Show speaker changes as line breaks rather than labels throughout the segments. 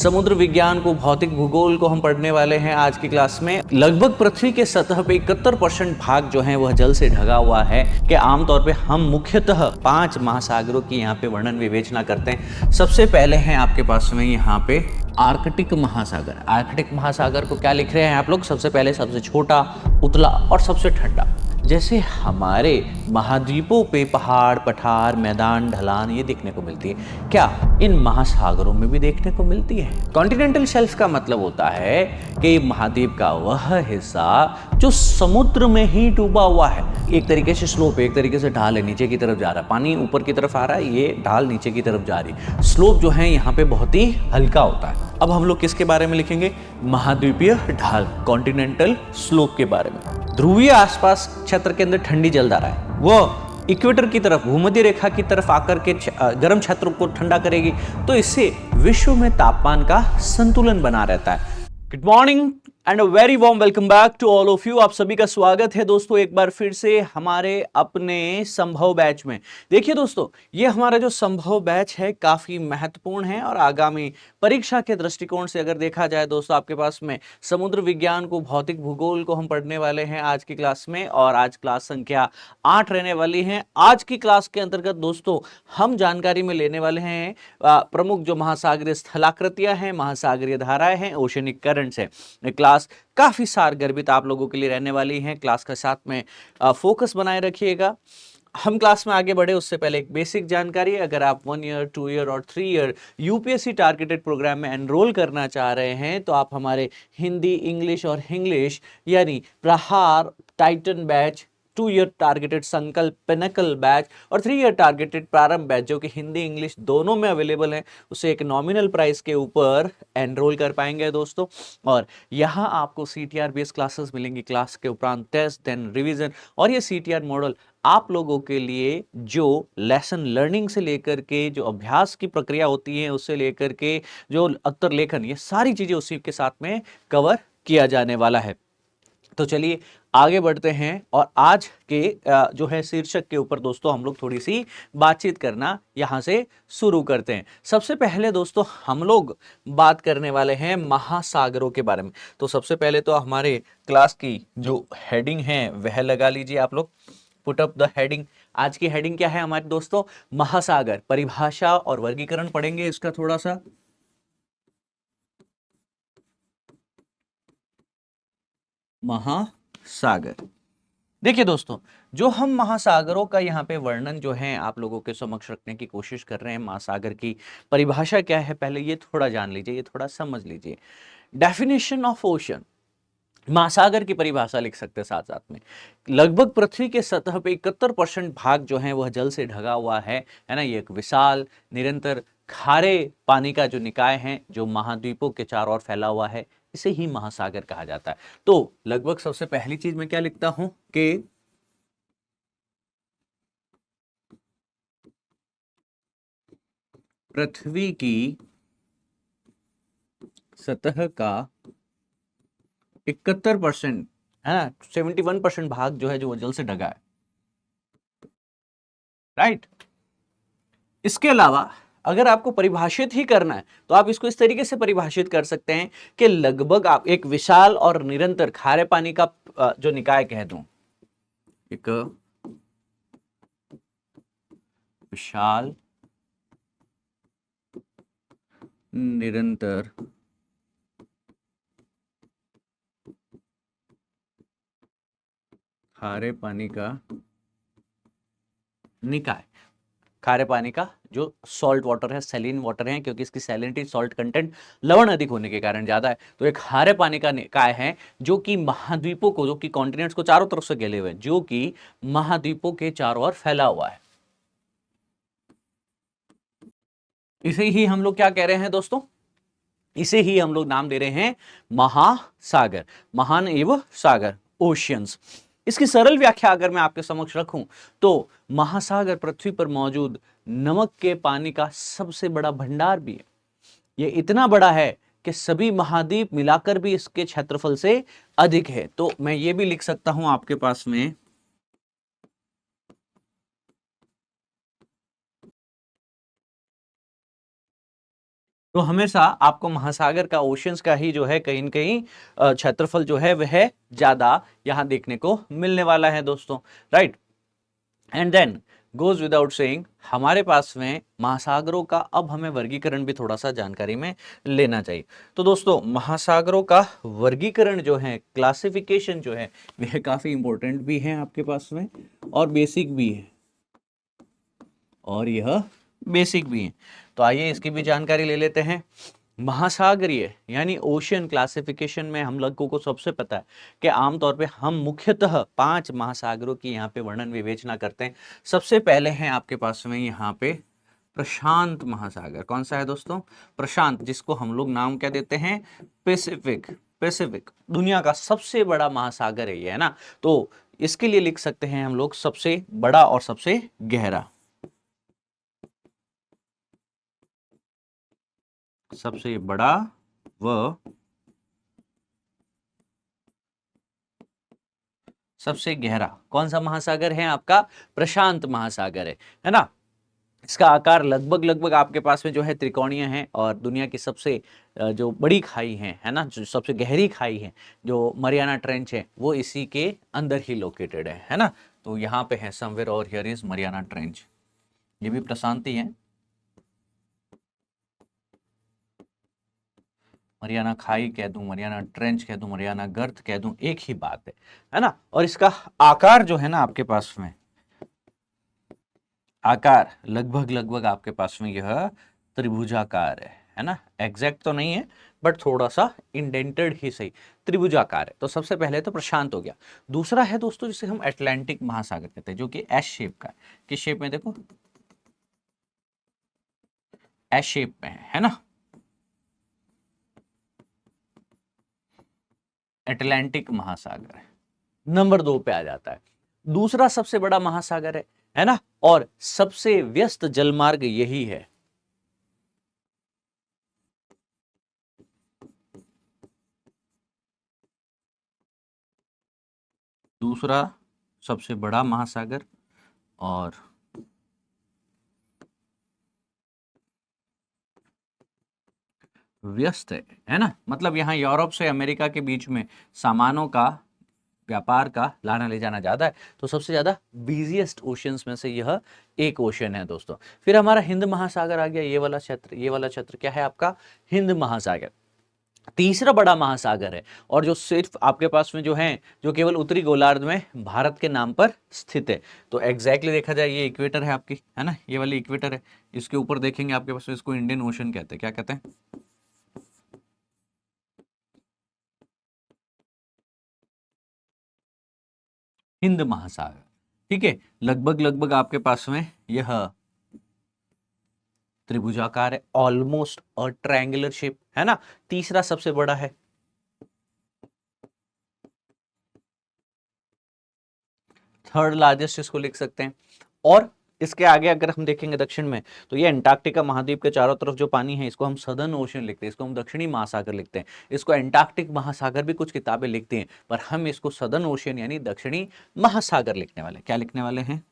समुद्र विज्ञान को, भौतिक भूगोल को हम पढ़ने वाले हैं आज की क्लास में। लगभग पृथ्वी के सतह पे 71% भाग जो है वह जल से ढका हुआ है कि आमतौर पे हम मुख्यतः 5 महासागरों की यहाँ पे वर्णन विवेचना करते हैं। सबसे पहले हैं आपके पास में यहाँ पे आर्कटिक महासागर। आर्कटिक महासागर को क्या लिख रहे हैं आप लोग? सबसे पहले सबसे छोटा, उतला और सबसे ठंडा। जैसे हमारे महाद्वीपों पे पहाड़, पठार, मैदान, ढलान ये देखने को मिलती है, क्या इन महासागरों में भी देखने को मिलती है? कॉन्टिनेंटल शेल्फ का मतलब होता है कि महाद्वीप का वह हिस्सा जो समुद्र में ही डूबा हुआ है। एक तरीके से स्लोप, एक तरीके से ढाल है, नीचे की तरफ जा रहा है, पानी ऊपर की तरफ आ रहा है, ये ढाल नीचे की तरफ जा रही है। स्लोप जो है यहाँ पे बहुत ही हल्का होता है। अब हम लोग किसके बारे में लिखेंगे? महाद्वीपीय ढाल, कॉन्टिनेंटल स्लोप के बारे में। ध्रुवीय आसपास क्षेत्र के अंदर ठंडी जलधारा है, वो इक्वेटर की तरफ, भूमध्य रेखा की तरफ आकर के गर्म क्षेत्रों को ठंडा करेगी, तो इससे विश्व में तापमान का संतुलन बना रहता है। Good morning and a very warm welcome back to all of you. आप सभी का स्वागत है दोस्तों एक बार फिर से हमारे अपने संभव बैच में। देखिए दोस्तों, ये हमारा जो संभव बैच है काफी महत्वपूर्ण है और आगामी परीक्षा के दृष्टिकोण से अगर देखा जाए दोस्तों, आपके पास में समुद्र विज्ञान को, भौतिक भूगोल को हम पढ़ने वाले हैं आज की क्लास में, और आज क्लास संख्या 8 रहने वाली है। आज की क्लास के अंतर्गत दोस्तों हम जानकारी में लेने वाले हैं प्रमुख जो महासागरीय स्थलाकृतियां हैं, महासागरीय धाराएं हैं, ओशनिक करंट्स है। क्लास काफी सारगर्भित आप लोगों के लिए रहने वाली है। क्लास के साथ में फोकस बनाए रखिएगा। हम क्लास में आगे बढ़े उससे पहले एक बेसिक जानकारी, अगर आप 1 ईयर, 2 ईयर और 3 ईयर यूपीएससी टारगेटेड प्रोग्राम में एनरोल करना चाह रहे हैं तो आप हमारे हिंदी, इंग्लिश और इंग्लिश यानी प्रहार, टाइटन बैच, 2 ईयर टारगेटेड संकल्प, पिनकल बैच और 3 ईयर टारगेटेड प्रारंभ बैच जो कि हिंदी इंग्लिश दोनों में अवेलेबल है, उसे एक नॉमिनल प्राइस के ऊपर एनरोल कर पाएंगे दोस्तों। और यहाँ आपको सीटीआर बेस्ड क्लासेस मिलेंगी, क्लास के उपरांत टेस्ट, देन रिवीजन, और ये सीटीआर मॉडल आप लोगों के लिए जो लेसन लर्निंग से लेकर के जो अभ्यास की प्रक्रिया होती है उससे लेकर के जो उत्तर लेखन, ये सारी चीजें उसी के साथ में कवर किया जाने वाला है। तो चलिए आगे बढ़ते हैं और आज के जो है शीर्षक के ऊपर दोस्तों हम लोग थोड़ी सी बातचीत करना यहां से शुरू करते हैं। सबसे पहले दोस्तों हम लोग बात करने वाले हैं महासागरों के बारे में। तो सबसे पहले तो हमारे क्लास की जो हेडिंग है वह लगा लीजिए आप लोग, पुट अप द हेडिंग। आज की हेडिंग क्या है हमारे दोस्तों? महासागर, परिभाषा और वर्गीकरण पढ़ेंगे इसका थोड़ा सा। महासागर, देखिए दोस्तों, जो हम महासागरों का यहाँ पे वर्णन जो है आप लोगों के समक्ष रखने की कोशिश कर रहे हैं, महासागर की परिभाषा क्या है पहले ये थोड़ा जान लीजिए, ये थोड़ा समझ लीजिए। डेफिनेशन ऑफ ओशन, महासागर की परिभाषा लिख सकते हैं साथ साथ में। लगभग पृथ्वी के सतह पे 71% भाग जो है वह जल से ढका हुआ है ना। ये एक विशाल, निरंतर खारे पानी का जो निकाय है जो महाद्वीपों के चारों ओर फैला हुआ है, इसे ही महासागर कहा जाता है। तो लगभग सबसे पहली चीज मैं क्या लिखता हूं कि पृथ्वी की सतह का 71% है ना, 71% भाग जो है जो जल से ढका है, राइट। इसके अलावा अगर आपको परिभाषित ही करना है तो आप इसको इस तरीके से परिभाषित कर सकते हैं कि लगभग आप एक विशाल और निरंतर खारे पानी का जो निकाय कह दूं, एक विशाल निरंतर खारे पानी का निकाय, खारे पानी का जो सॉल्ट वाटर है, सैलिन वाटर है, क्योंकि इसकी सैलिनिटी, सॉल्ट कंटेंट लवण अधिक होने के कारण ज्यादा है, तो एक खारे पानी का निकाय है जो कि महाद्वीपों को, जो कि कॉन्टिनेंट्स को चारों तरफ से घेरे हुए, जो कि महाद्वीपों के चारों ओर फैला हुआ है। इसे ही हम लोग क्या कह रहे हैं दोस्तों? इसे ही हम लोग नाम दे रहे हैं महासागर, महान एवं सागर, ओशियंस। इसकी सरल व्याख्या अगर मैं आपके समक्ष रखूं तो महासागर पृथ्वी पर मौजूद नमक के पानी का सबसे बड़ा भंडार भी है। यह इतना बड़ा है कि सभी महाद्वीप मिलाकर भी इसके क्षेत्रफल से अधिक है। तो मैं ये भी लिख सकता हूं आपके पास में, तो तो हमेशा आपको महासागर का, ओशियंस का ही जो है कहीं न कहीं क्षेत्रफल जो है वह ज्यादा यहां देखने को मिलने वाला है दोस्तों, right. And then goes without saying, हमारे पास में महासागरों का अब हमें वर्गीकरण भी थोड़ा सा जानकारी में लेना चाहिए। तो दोस्तों महासागरों का वर्गीकरण जो है, क्लासिफिकेशन जो है, वह काफी इंपॉर्टेंट भी है आपके पास में और बेसिक भी है, और यह बेसिक भी है। तो आइए इसकी भी जानकारी ले लेते हैं। महासागरीय यानी ओशियन क्लासिफिकेशन में हम लोगों को सबसे पता है कि आमतौर पे हम मुख्यतः 5 महासागरों की यहाँ पे वर्णन विवेचना करते हैं। सबसे पहले हैं आपके पास में यहाँ पे प्रशांत महासागर। कौन सा है दोस्तों? प्रशांत, जिसको हम लोग नाम क्या देते हैं? पैसिफिक। पैसिफिक दुनिया का सबसे बड़ा महासागर है ये, है ना। तो इसके लिए लिख सकते हैं हम लोग सबसे बड़ा और सबसे गहरा। सबसे बड़ा व सबसे गहरा कौन सा महासागर है? आपका प्रशांत महासागर है ना। इसका आकार लगभग लगभग आपके पास में जो है त्रिकोणीय है, और दुनिया की सबसे जो बड़ी खाई है ना, जो सबसे गहरी खाई है, जो मरियाना ट्रेंच है, वो इसी के अंदर ही लोकेटेड है ना। तो यहाँ पे है समवेयर और हियर इज मरियाना ट्रेंच। ये भी प्रशांति है, मरियाना खाई कह दूं, मरियाना ट्रेंच कह दूं, मरियाना गर्त कह दूं, एक ही बात है ना। और इसका आकार जो है ना आपके पास में, आकार लगभग लगभग आपके पास में यह त्रिभुजाकार है ना। एग्जैक्ट तो नहीं है बट थोड़ा सा इंडेंटेड ही सही, त्रिभुजाकार है। तो सबसे पहले तो प्रशांत हो गया। दूसरा है दोस्तों जिसे हम अटलांटिक महासागर कहते हैं, जो कि एस शेप का है। किस शेप में? देखो एस शेप में है ना। अटलांटिक महासागर नंबर 2 पे आ जाता है। दूसरा सबसे बड़ा महासागर है ना, और सबसे व्यस्त जलमार्ग यही है। दूसरा सबसे बड़ा महासागर और व्यस्त है ना। मतलब यहाँ यूरोप से अमेरिका के बीच में सामानों का, व्यापार का लाना ले जाना ज्यादा है, तो सबसे ज्यादा बिजिएस्ट ओशियंस में से यह एक ओशियन है दोस्तों। फिर हमारा हिंद महासागर आ गया। ये वाला क्षेत्र, ये वाला क्षेत्र क्या है आपका? हिंद महासागर तीसरा बड़ा महासागर है, और जो सिर्फ आपके पास में जो है, जो केवल उत्तरी गोलार्ध में भारत के नाम पर स्थित है। तो एग्जैक्टली देखा जाए ये इक्वेटर है आपकी, है ना, ये वाली इक्वेटर है। इसके ऊपर देखेंगे आपके पास में, इसको इंडियन ओशन कहते हैं। क्या कहते हैं? हिंद महासागर। ठीक है, लगभग लगभग आपके पास में यह त्रिभुजाकार है, ऑलमोस्ट और ट्रायंगुलर शेप, है ना। तीसरा सबसे बड़ा है। थर्ड लार्जेस्ट इसको लिख सकते हैं। और इसके आगे अगर हम देखेंगे दक्षिण में, तो ये अंटार्कटिका महाद्वीप के चारों तरफ जो पानी है, इसको हम सदर्न ओशन लिखते हैं, इसको हम दक्षिणी महासागर लिखते हैं। इसको अंटार्कटिक महासागर भी कुछ किताबें लिखती हैं, पर हम इसको सदर्न ओशन यानी दक्षिणी महासागर लिखने वाले। क्या लिखने वाले हैं?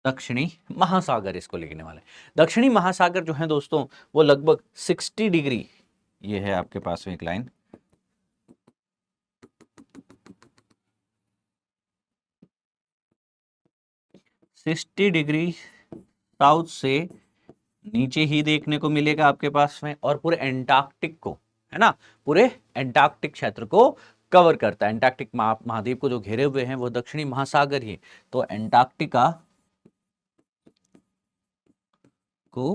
दक्षिणी महासागर इसको लिखने वाले। दक्षिणी महासागर जो है दोस्तों, वो लगभग 60 डिग्री, ये है आपके पास में एक लाइन, 60 डिग्री साउथ से नीचे ही देखने को मिलेगा आपके पास में, और पूरे एंटार्क्टिक को, है ना, पूरे एंटार्क्टिक क्षेत्र को कवर करता है। एंटार्क्टिक महाद्वीप को जो घेरे हुए हैं वो दक्षिणी महासागर ही। तो एंटार्क्टिका को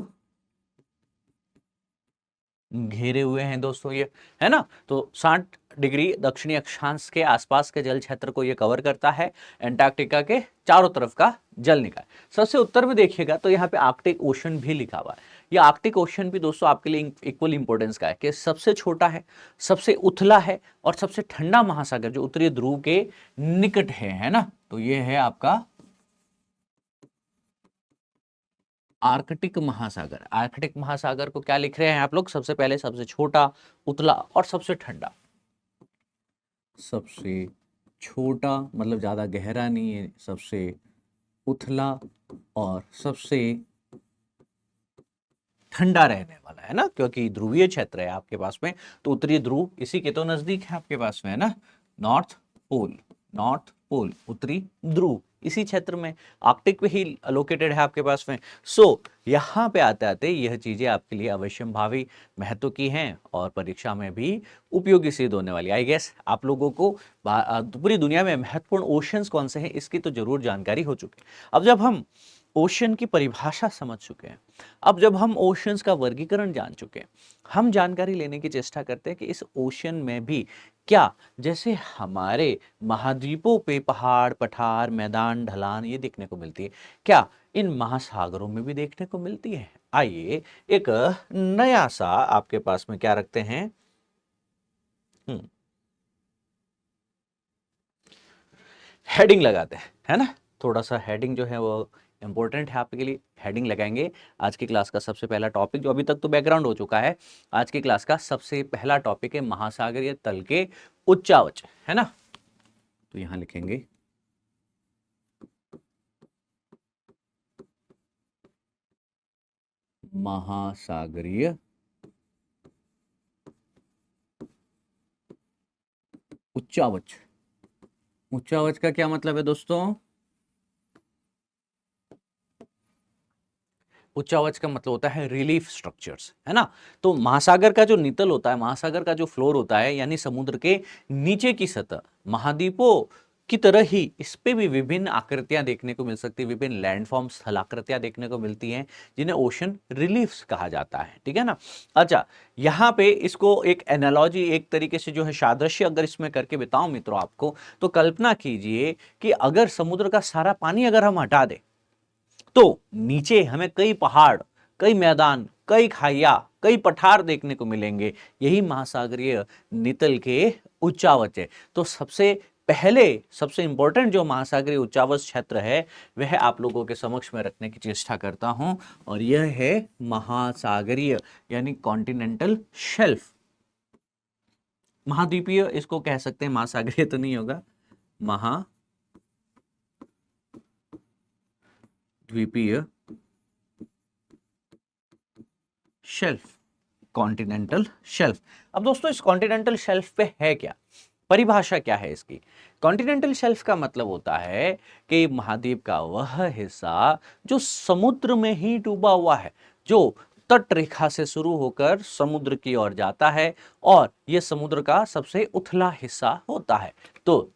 घेरे हुए हैं दोस्तों ये, है ना। तो 60 डिग्री दक्षिणी अक्षांश के आसपास के जल क्षेत्र को ये कवर करता है। एंटार्क्टिका के चारों तरफ का जल निकाय। सबसे उत्तर में देखिएगा तो यहाँ पे आर्कटिक ओशन भी लिखा हुआ है। ये आर्कटिक ओशन भी दोस्तों आपके लिए इक्वल इंपॉर्टेंस का है, कि सबसे छोटा है, सबसे उथला है, और सबसे ठंडा महासागर जो उत्तरी ध्रुव के निकट है ना। तो ये है आपका आर्कटिक महासागर। आर्कटिक महासागर को क्या लिख रहे हैं आप लोग? सबसे पहले सबसे छोटा, उतला और सबसे ठंडा। सबसे छोटा मतलब ज़्यादा गहरा नहीं है, सबसे उथला और सबसे ठंडा रहने वाला है ना, क्योंकि ध्रुवीय क्षेत्र है आपके पास में, तो उत्तरी ध्रुव इसी के तो नजदीक है आपके पास में, है ना। नॉर्थ पोल, नॉर्थ पोल उत्तरी ध्रुव इसी क्षेत्र में, आर्कटिक पे ही लोकेटेड है आपके पास में। सो यहाँ पे आते आते यह चीजें आपके लिए अवश्यंभावी महत्व की हैं और परीक्षा में भी उपयोगी सिद्ध होने वाली। आई गेस आप लोगों को पूरी दुनिया में महत्वपूर्ण ओशंस कौन से हैं इसकी तो जरूर जानकारी हो चुकी है। अब जब हम ओशन की परिभाषा समझ चुके हैं, अब जब हम ओशंस का वर्गीकरण जान चुके हैं, हम जानकारी लेने की चेष्टा करते हैं कि इस ओशन में भी क्या, जैसे हमारे महाद्वीपों पे पहाड़ पठार मैदान ढलान ये देखने को मिलती है, क्या इन महासागरों में भी देखने को मिलती है। आइए एक नया सा आपके पास में क्या रखते हैं, हेडिंग लगाते हैं, है ना। थोड़ा सा हेडिंग जो है वो इंपॉर्टेंट है आपके लिए, हेडिंग लगाएंगे। आज की क्लास का सबसे पहला टॉपिक, जो अभी तक तो बैकग्राउंड हो चुका है, आज की क्लास का सबसे पहला टॉपिक है महासागरीय तल के उच्चावच, है ना। तो यहां लिखेंगे महासागरीय उच्चावच। उच्चावच का क्या मतलब है दोस्तों, उच्चावच का मतलब होता है रिलीफ स्ट्रक्चर्स, है ना। तो महासागर का जो नितल होता है, महासागर का जो फ्लोर होता है, यानी समुद्र के नीचे की सतह, महाद्वीपों की तरह ही इस पे भी विभिन्न आकृतियां देखने को मिल सकती है, विभिन्न लैंडफॉर्म स्थलाकृतियां देखने को मिलती हैं, जिन्हें ओशन रिलीफ्स कहा जाता है, ठीक है ना। अच्छा, यहाँ पे इसको एक एनालॉजी, एक तरीके से जो है सादृश्य अगर इसमें करके बताऊं मित्रों आपको, तो कल्पना कीजिए कि अगर समुद्र का सारा पानी अगर हम हटा दें, तो नीचे हमें कई पहाड़, कई मैदान, कई खाइया, कई पठार देखने को मिलेंगे। यही महासागरीय नितल के उच्चावच है। तो सबसे पहले, सबसे इंपॉर्टेंट जो महासागरीय उच्चावच क्षेत्र है, वह आप लोगों के समक्ष में रखने की चेष्टा करता हूं, और यह है महासागरीय यानी कॉन्टिनेंटल शेल्फ। महाद्वीपीय इसको कह सकते हैं, महासागरीय तो नहीं होगा, महाद्वीपीय शेल्फ, कॉन्टिनेंटल शेल्फ। अब दोस्तों इस कॉन्टिनेंटल शेल्फ पे है क्या, परिभाषा क्या है इसकी। कॉन्टिनेंटल शेल्फ का मतलब होता है कि महाद्वीप का वह हिस्सा जो समुद्र में ही डूबा हुआ है, जो तट रेखा से शुरू होकर समुद्र की ओर जाता है, और यह समुद्र का सबसे उथला हिस्सा होता है। तो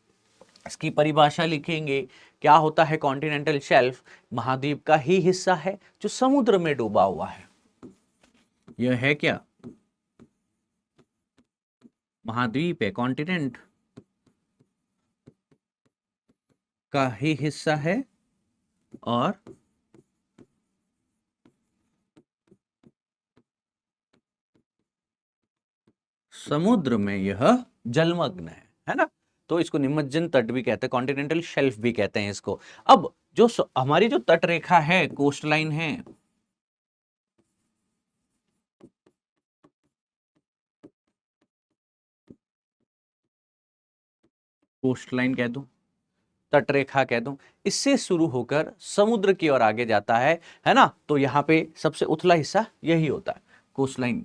इसकी परिभाषा लिखेंगे, क्या होता है कॉन्टिनेंटल शेल्फ, महाद्वीप का ही हिस्सा है जो समुद्र में डूबा हुआ है। यह है क्या, महाद्वीप है, कॉन्टिनेंट का ही हिस्सा है, और समुद्र में यह जलमग्न है ना। तो इसको निमज्जन तट भी कहते हैं, कॉन्टिनेंटल शेल्फ भी कहते हैं इसको। अब जो हमारी जो तट रेखा है, कोस्ट लाइन है, कोस्ट लाइन कह दूं, तट रेखा कह दूं, इससे शुरू होकर समुद्र की ओर आगे जाता है ना। तो यहां पे सबसे उथला हिस्सा यही होता है, कोस्ट लाइन,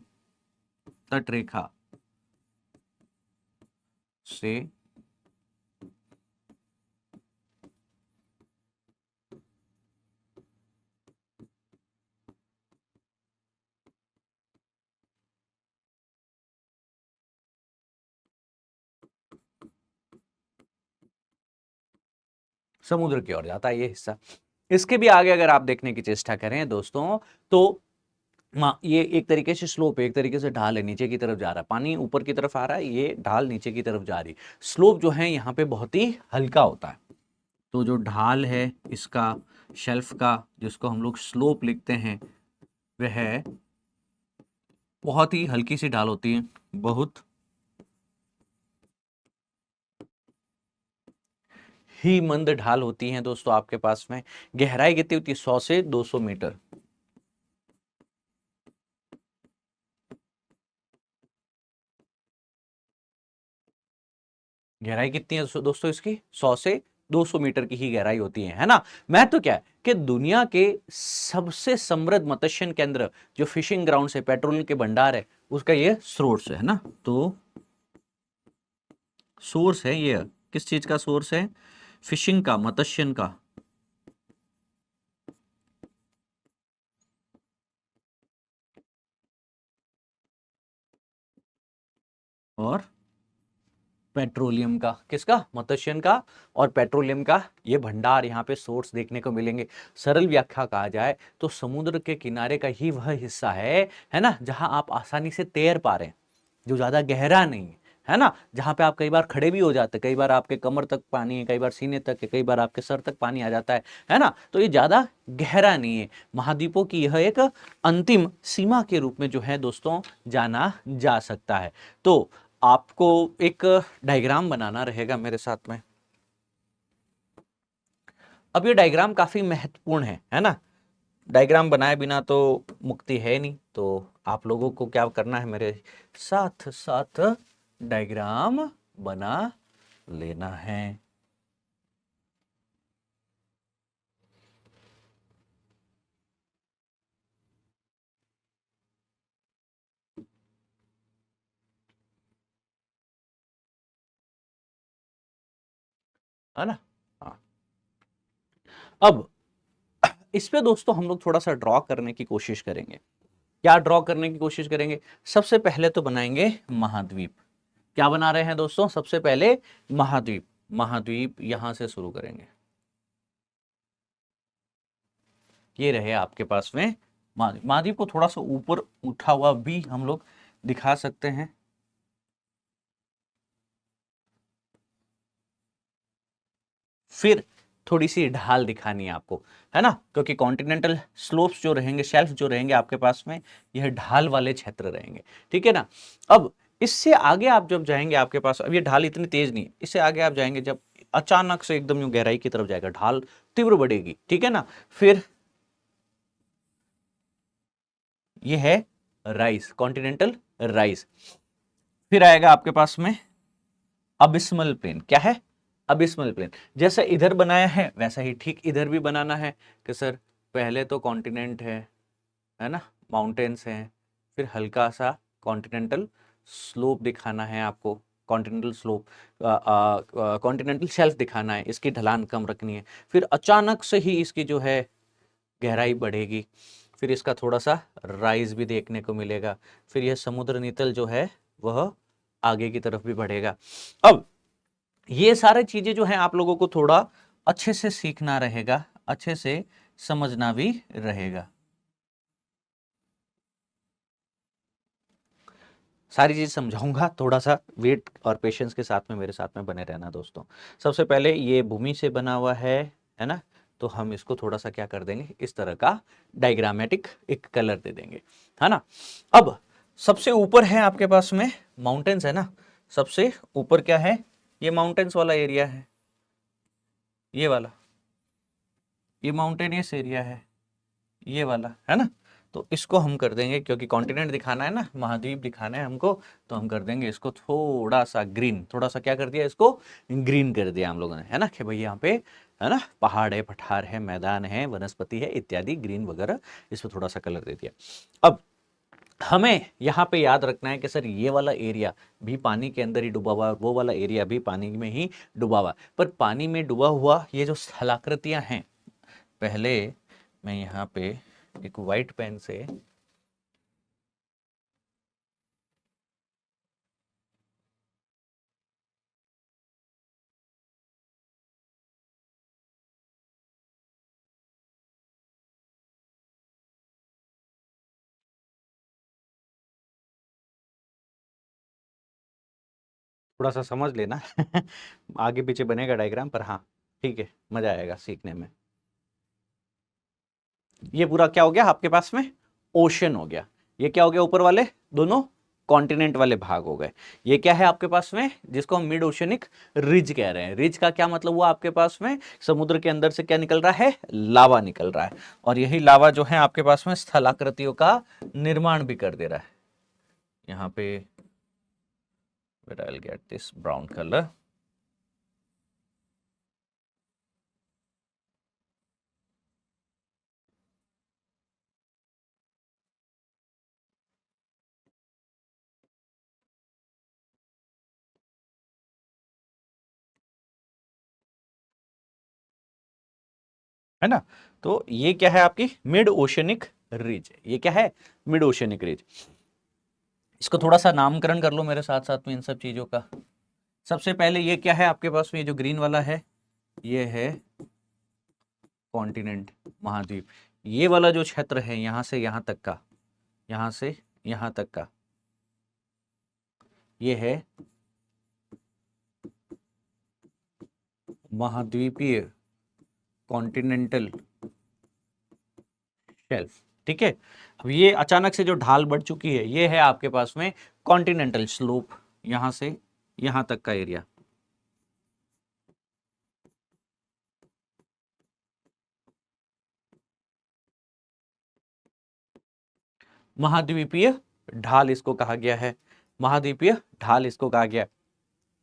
तट रेखा से समुद्र की ओर जाता है ये हिस्सा। इसके भी आगे अगर आप देखने की चेष्टा करें दोस्तों, तो ये एक तरीके से स्लोप है, एक तरीके से ढाल है, नीचे की तरफ जा रहा है, पानी ऊपर की तरफ आ रहा है, ये ढाल नीचे की तरफ जा रही है। स्लोप जो है यहाँ पे बहुत ही हल्का होता है। तो जो ढाल है इसका, शेल्फ का, जिसको हम लोग स्लोप लिखते हैं, वह बहुत ही हल्की सी ढाल होती है, बहुत ही मंद ढाल होती है दोस्तों आपके पास में। गहराई कितनी होती है, 100 से 200 मीटर। गहराई कितनी है दोस्तों इसकी? 100 से 200 मीटर की ही गहराई होती है ना? महत्व क्या है कि दुनिया के सबसे समृद्ध मत्स्य केंद्र जो फिशिंग ग्राउंड है, पेट्रोल के भंडार है, उसका ये सोर्स है ना? तो सोर्स है ये, किस चीज का सोर्स है? फिशिंग का, मत्स्य का। और पेट्रोलियम का, किसका? मत्स्य का और पेट्रोलियम का ये भंडार यहाँ पे सोर्स देखने को मिलेंगे। सरल व्याख्या कहा जाए तो समुद्र के किनारे का ही वह हिस्सा है ना, जहां आप आसानी से तैर पा रहे हैं, जो ज्यादा गहरा नहीं है ना, जहां पे आप कई बार खड़े भी हो जाते हैं, कई बार आपके कमर तक पानी है, कई बार सीने तक है, कई बार आपके सर तक पानी आ जाता है ना, तो ये ज्यादा गहरा नहीं है। महाद्वीपों की यह एक अंतिम सीमा के रूप में जो है दोस्तों जाना जा सकता है। तो आपको एक डायग्राम बनाना रहेगा मेरे साथ में। अब ये डायग्राम काफी महत्वपूर्ण है ना? डायग्राम बनाए बिना तो मुक्ति है नहीं, तो आप लोगों को क्या करना है, मेरे साथ साथ डायग्राम बना लेना है। है ना? हाँ। अब इस पे दोस्तों हम लोग थोड़ा सा ड्रॉ करने की कोशिश करेंगे। क्या ड्रॉ करने की कोशिश करेंगे? सबसे पहले तो बनाएंगे महाद्वीप। क्या बना रहे हैं दोस्तों? सबसे पहले महाद्वीप। महाद्वीप यहां से शुरू करेंगे। ये रहे आपके पास में महाद्वीप। महाद्वीप को थोड़ा सा ऊपर उठा हुआ भी हम लोग दिखा सकते हैं। फिर थोड़ी सी ढाल दिखानी है आपको, है ना, क्योंकि कॉन्टिनेंटल स्लोप्स जो रहेंगे, शेल्फ जो रहेंगे आपके पास में, यह ढाल वाले क्षेत्र रहेंगे। ठीक है ना? अब इससे आगे आप जब जाएंगे, आपके पास अब ये ढाल इतनी तेज नहीं है, इससे आगे आप जाएंगे जब अचानक से एकदम यूं गहराई की तरफ जाएगा, ढाल तीव्र बढ़ेगी। ठीक है ना? फिर ये है राइज, कॉन्टिनेंटल राइज। फिर आएगा आपके पास में अबिस्मल प्लेन। क्या है? Abysmal plane. जैसा इधर बनाया है वैसा ही ठीक इधर भी बनाना है कि सर पहले तो कॉन्टिनेंट है ना, माउंटेन्स हैं, फिर हल्का सा कॉन्टिनेंटल स्लोप दिखाना है आपको, कॉन्टिनेंटल स्लोप, कॉन्टिनेंटल शेल्फ दिखाना है, इसकी ढलान कम रखनी है। फिर अचानक से ही इसकी जो है गहराई बढ़ेगी, फिर इसका थोड़ा सा राइज भी देखने को मिलेगा, फिर यह समुद्र नितल जो है वह आगे की तरफ भी बढ़ेगा। अब ये सारे चीजें जो है आप लोगों को थोड़ा अच्छे से सीखना रहेगा, अच्छे से समझना भी रहेगा। सारी चीज समझाऊंगा, थोड़ा सा वेट और पेशेंस के साथ में मेरे साथ में बने रहना दोस्तों। सबसे पहले ये भूमि से बना हुआ है ना, तो हम इसको थोड़ा सा क्या कर देंगे, इस तरह का डायग्रामेटिक एक कलर दे देंगे, है ना। अब सबसे ऊपर है आपके पास में माउंटेन्स, है ना, सबसे ऊपर क्या है, ये माउंटेन्स वाला एरिया है, ये वाला, ये माउंटेनियस एरिया है, ये वाला, है ना। तो इसको हम कर देंगे, क्योंकि कॉन्टिनेंट दिखाना है ना, महाद्वीप दिखाना है हमको, तो हम कर देंगे इसको थोड़ा सा ग्रीन, थोड़ा सा क्या कर दिया, इसको ग्रीन कर दिया हम लोगों ने, है ना, कि भाई यहाँ पे है ना पहाड़ है, पठार है, मैदान है, वनस्पति है इत्यादि, ग्रीन वगैरह, इस पर थोड़ा सा कलर दे दिया। अब हमें यहाँ पे याद रखना है कि सर ये वाला एरिया भी पानी के अंदर ही डूबा हुआ, वो वाला एरिया भी पानी में ही डूबा हुआ, पर पानी में डूबा हुआ ये जो स्थलाकृतियां हैं, पहले मैं यहाँ पे एक वाइट पेन से थोड़ा सा समझ लेना आगे पीछे बनेगा डायग्राम, पर हाँ ठीक है, मजा आएगा सीखने में। ये पूरा क्या हो गया आपके पास में, ओशन हो गया। ये क्या हो गया, ऊपर वाले दोनों कॉन्टिनेंट वाले भाग हो गए। ये क्या है आपके पास में, जिसको हम मिड ओशनिक रिज कह रहे हैं। रिज का क्या मतलब हुआ आपके पास में, समुद्र के अंदर से क्या निकल रहा है, लावा निकल रहा है, और यही लावा जो है आपके पास में स्थलाकृतियों का निर्माण भी कर दे रहा है। यहाँ पे I'll get this brown color, है ना। तो ये क्या है आपकी मिड ओशनिक रिज, ये क्या है मिड ओशनिक रिज। इसको थोड़ा सा नामकरण कर लो मेरे साथ साथ में इन सब चीजों का। सबसे पहले ये क्या है आपके पास में, ये जो ग्रीन वाला है ये है कॉन्टिनेंट, महाद्वीप। ये वाला जो क्षेत्र है यहां से यहां तक का, यहां से यहां तक का, ये है महाद्वीपीय कॉन्टिनेंटल शेल्फ। ठीक है, अब ये अचानक से जो ढाल बढ़ चुकी है ये है आपके पास में कॉन्टिनेंटल स्लोप, यहां से यहां तक का एरिया। महाद्वीपीय ढाल इसको कहा गया है, महाद्वीपीय ढाल इसको कहा गया है।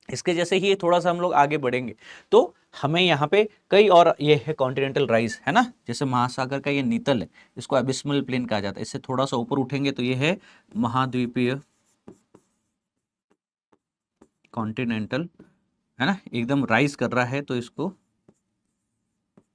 इसके जैसे ही थोड़ा सा हम लोग आगे बढ़ेंगे तो हमें यहाँ पे कई और, ये है कॉन्टिनेंटल राइज, है ना, जैसे महासागर का ये नीतल है इसको एबिस्मल प्लेन कहा जाता है। इससे थोड़ा सा ऊपर उठेंगे तो ये है महाद्वीपीय कॉन्टिनेंटल, है ना, एकदम राइज कर रहा है तो इसको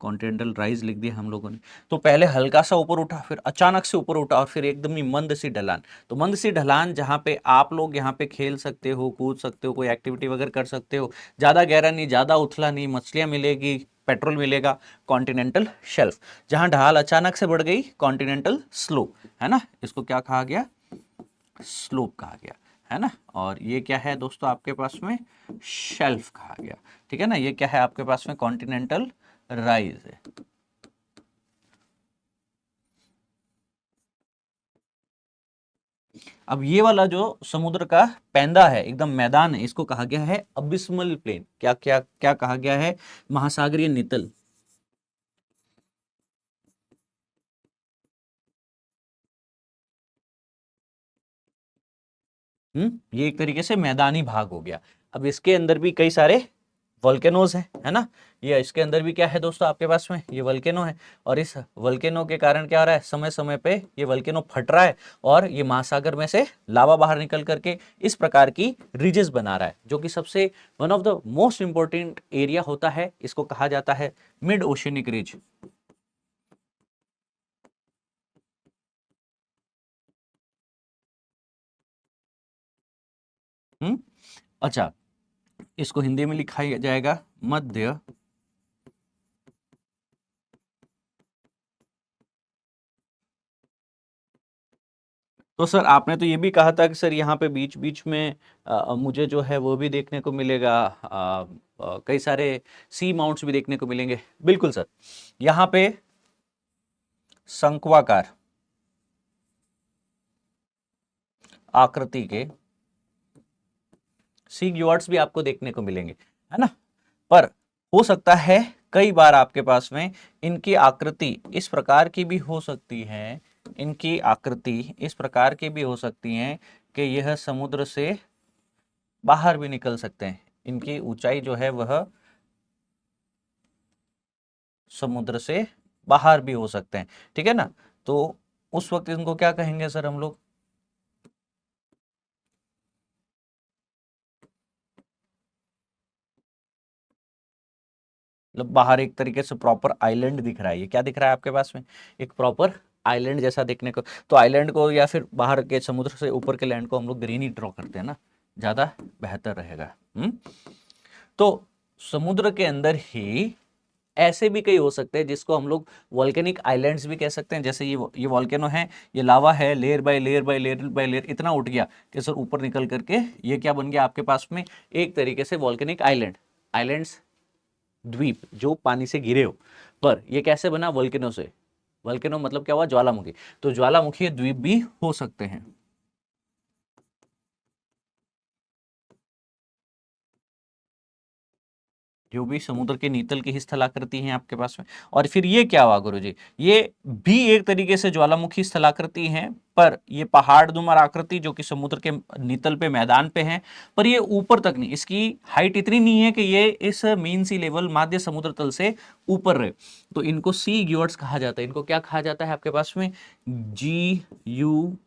कॉन्टिनेंटल राइज लिख दिया हम लोगों ने। तो पहले हल्का सा ऊपर उठा, फिर अचानक से ऊपर उठा और फिर एकदम ही मंद सी ढलान। तो मंद सी ढलान जहाँ पे आप लोग यहाँ पे खेल सकते हो, कूद सकते हो, कोई एक्टिविटी वगैरह कर सकते हो, ज़्यादा गहरा नहीं, ज़्यादा उथला नहीं, मछलियाँ मिलेगी, पेट्रोल मिलेगा, कॉन्टिनेंटल शेल्फ। जहाँ ढाल अचानक से बढ़ गई कॉन्टिनेंटल स्लोप, है ना, इसको क्या कहा गया, स्लोप कहा गया, है ना। और ये क्या है दोस्तों आपके पास में, शेल्फ कहा गया। ठीक है ना, ये क्या है आपके पास में, कॉन्टिनेंटल राइज है। अब ये वाला जो समुद्र का पैंदा है, एकदम मैदान है, इसको कहा गया है अबिस्मल प्लेन। क्या क्या क्या कहा गया है, महासागरीय नितल। ये एक तरीके से मैदानी भाग हो गया। अब इसके अंदर भी कई सारे वोल्केनोज है ना। ये इसके अंदर भी क्या है दोस्तों आपके पास में, ये वोल्केनो है। और इस वोल्केनो के कारण क्या हो रहा है, समय समय पे ये वोल्केनो फट रहा है और ये महासागर में से लावा बाहर निकल करके इस प्रकार की रिजेस बना रहा है, जो कि सबसे one of the most important area होता है। इसको कहा जाता है मिड ओशियनिक रिज। अच्छा, इसको हिंदी में लिखा जाएगा मध्य तो सर आपने तो ये भी कहा था कि सर यहाँ पे बीच बीच में मुझे जो है वो भी देखने को मिलेगा, कई सारे सी माउंट्स भी देखने को मिलेंगे। बिल्कुल सर, यहाँ पे शंक्वाकार आकृति के सी ग्योर्ड्स भी आपको देखने को मिलेंगे, है ना। पर हो सकता है कई बार आपके पास में इनकी आकृति इस प्रकार की भी हो सकती है, इनकी आकृति इस प्रकार की भी हो सकती है कि यह समुद्र से बाहर भी निकल सकते हैं। इनकी ऊंचाई जो है वह समुद्र से बाहर भी हो सकते हैं। ठीक है ना, तो उस वक्त इनको क्या कहेंगे सर हम लोग, मतलब बाहर एक तरीके से प्रॉपर आइलैंड दिख रहा है। ये क्या दिख रहा है आपके पास में, एक प्रॉपर आइलैंड जैसा देखने को। तो आइलैंड को या फिर बाहर के समुद्र से ऊपर के लैंड को हम लोग ग्रीन ही ड्रॉ करते हैं ना, ज्यादा बेहतर रहेगा। तो समुद्र के अंदर ही ऐसे भी कई हो सकते हैं जिसको हम लोग वॉल्केनिक आइलैंड्स भी कह सकते हैं। जैसे ये वॉल्केनो है, ये लावा है, layer by layer by layer by layer इतना उठ गया कि सर ऊपर निकल करके ये क्या बन गया आपके पास में, एक तरीके से वॉल्केनिक आइलैंड। आइलैंड्स द्वीप जो पानी से घिरे हो, पर ये कैसे बना, वोल्केनो से। वोल्केनो मतलब क्या हुआ, ज्वालामुखी। तो ज्वालामुखी द्वीप भी हो सकते हैं। जो भी समुद्र के नीतल की ही स्थलाकृति है आपके पास में। और फिर ये क्या हुआ गुरुजी, ये भी एक तरीके से ज्वालामुखी स्थलाकृति है, पर ये पहाड़नुमा आकृति जो कि समुद्र के नीतल पे मैदान पे है, पर ये ऊपर तक नहीं, इसकी हाइट इतनी नहीं है कि ये इस मीन सी लेवल माध्य समुद्र तल से ऊपर रहे। तो इनको सी ग्योर्ड्स कहा जाता है। इनको क्या कहा जाता है आपके पास में, GUYOT,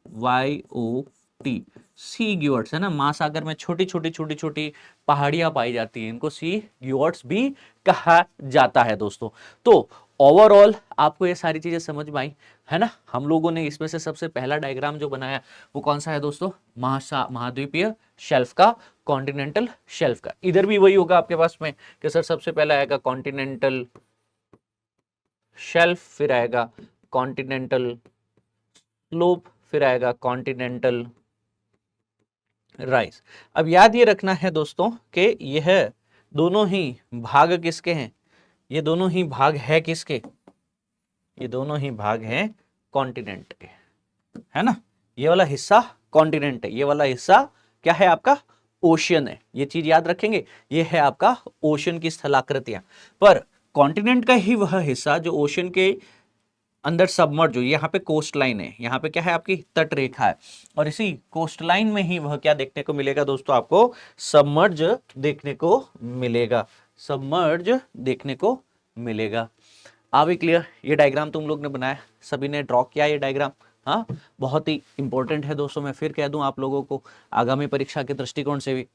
सी ग्योर्ड्स, है ना। महासागर में छोटी छोटी छोटी छोटी पहाड़ियां पाई जाती हैं, इनको सी ग्योर्ड्स भी कहा जाता है दोस्तों। तो ओवरऑल आपको ये सारी चीजें समझ में आई है ना। हम लोगों ने इसमें से सबसे पहला डायग्राम जो बनाया वो कौन सा है दोस्तों, महाद्वीपीय शेल्फ का, कॉन्टिनेंटल शेल्फ का। इधर भी वही होगा आपके पास में कि सर सबसे पहला आएगा कॉन्टिनेंटल शेल्फ, फिर आएगा कॉन्टिनेंटल स्लोप, फिर आएगा कॉन्टिनेंटल राइज। अब याद ये रखना है दोस्तों कि यह दोनों ही भाग किसके हैं, ये दोनों ही भाग है किसके, ये दोनों ही भाग हैं कॉन्टिनेंट के, है ना। ये वाला हिस्सा कॉन्टिनेंट है, ये वाला हिस्सा क्या है आपका, ओशियन है। ये चीज याद रखेंगे, ये है आपका ओशियन की स्थलाकृतियां। पर कॉन्टिनेंट का ही वह हिस्सा जो ओशियन के अंदर सबमर्ज हो, यहाँ पे कोस्ट लाइन है, यहाँ पे क्या है आपकी तट रेखा है, और इसी कोस्ट लाइन में ही वह क्या देखने को मिलेगा दोस्तों, आपको सबमर्ज देखने को मिलेगा, सबमर्ज देखने को मिलेगा। आ भी क्लियर। ये डायग्राम तुम लोग ने बनाया, सभी ने ड्रॉ किया ये डायग्राम, हाँ बहुत ही इंपॉर्टेंट है दोस्तों। मैं फिर कह दूं आप लोगों को आगामी परीक्षा के दृष्टिकोण से भी।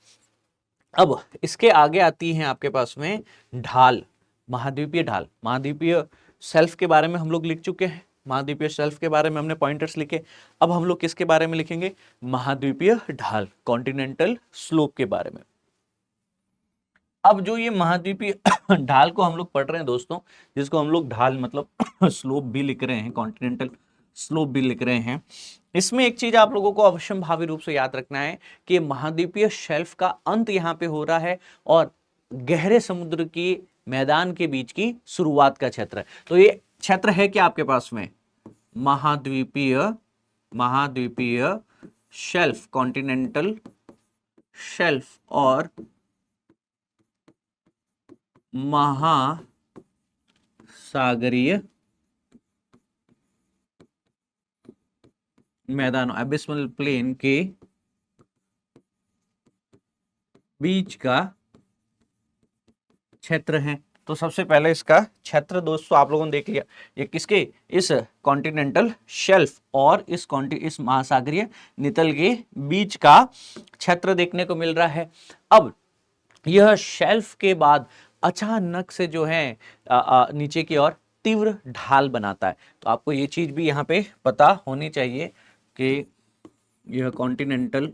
अब इसके आगे आती है आपके पास में ढाल, महाद्वीपीय ढाल। महाद्वीपीय शेल्फ के बारे में हम लोग लिख चुके हैं, महाद्वीपीय शेल्फ के बारे में हमने पॉइंटर्स लिखे। अब हम लोग किसके बारे में लिखेंगे, महाद्वीपीय ढाल, कॉन्टिनेंटल स्लोप के बारे में। अब जो ये महाद्वीपीय ढाल को हम लोग पढ़ रहे हैं दोस्तों, जिसको हम लोग ढाल मतलब स्लोप भी लिख रहे हैं, कॉन्टिनेंटल स्लोप भी लिख रहे हैं, इसमें एक चीज आप लोगों को अवश्यम भावी रूप से याद रखना है कि महाद्वीपीय शेल्फ का अंत यहाँ पे हो रहा है और गहरे समुद्र की मैदान के बीच की शुरुआत का क्षेत्र है। तो ये क्षेत्र है क्या आपके पास में, महाद्वीपीय, महाद्वीपीय शेल्फ, कॉन्टिनेंटल शेल्फ और महासागरीय मैदानों, एबिस्मल प्लेन के बीच का क्षेत्र है। तो सबसे पहले इसका क्षेत्र दोस्तों आप लोगों ने देख लिया, ये किसके, इस कॉन्टिनेंटल शेल्फ और इस महासागरीय नितल के बीच का क्षेत्र देखने को मिल रहा है। अब यह शेल्फ के बाद अचानक से जो है नीचे की ओर तीव्र ढाल बनाता है। तो आपको ये चीज भी यहाँ पे पता होनी चाहिए कि यह कॉन्टिनेंटल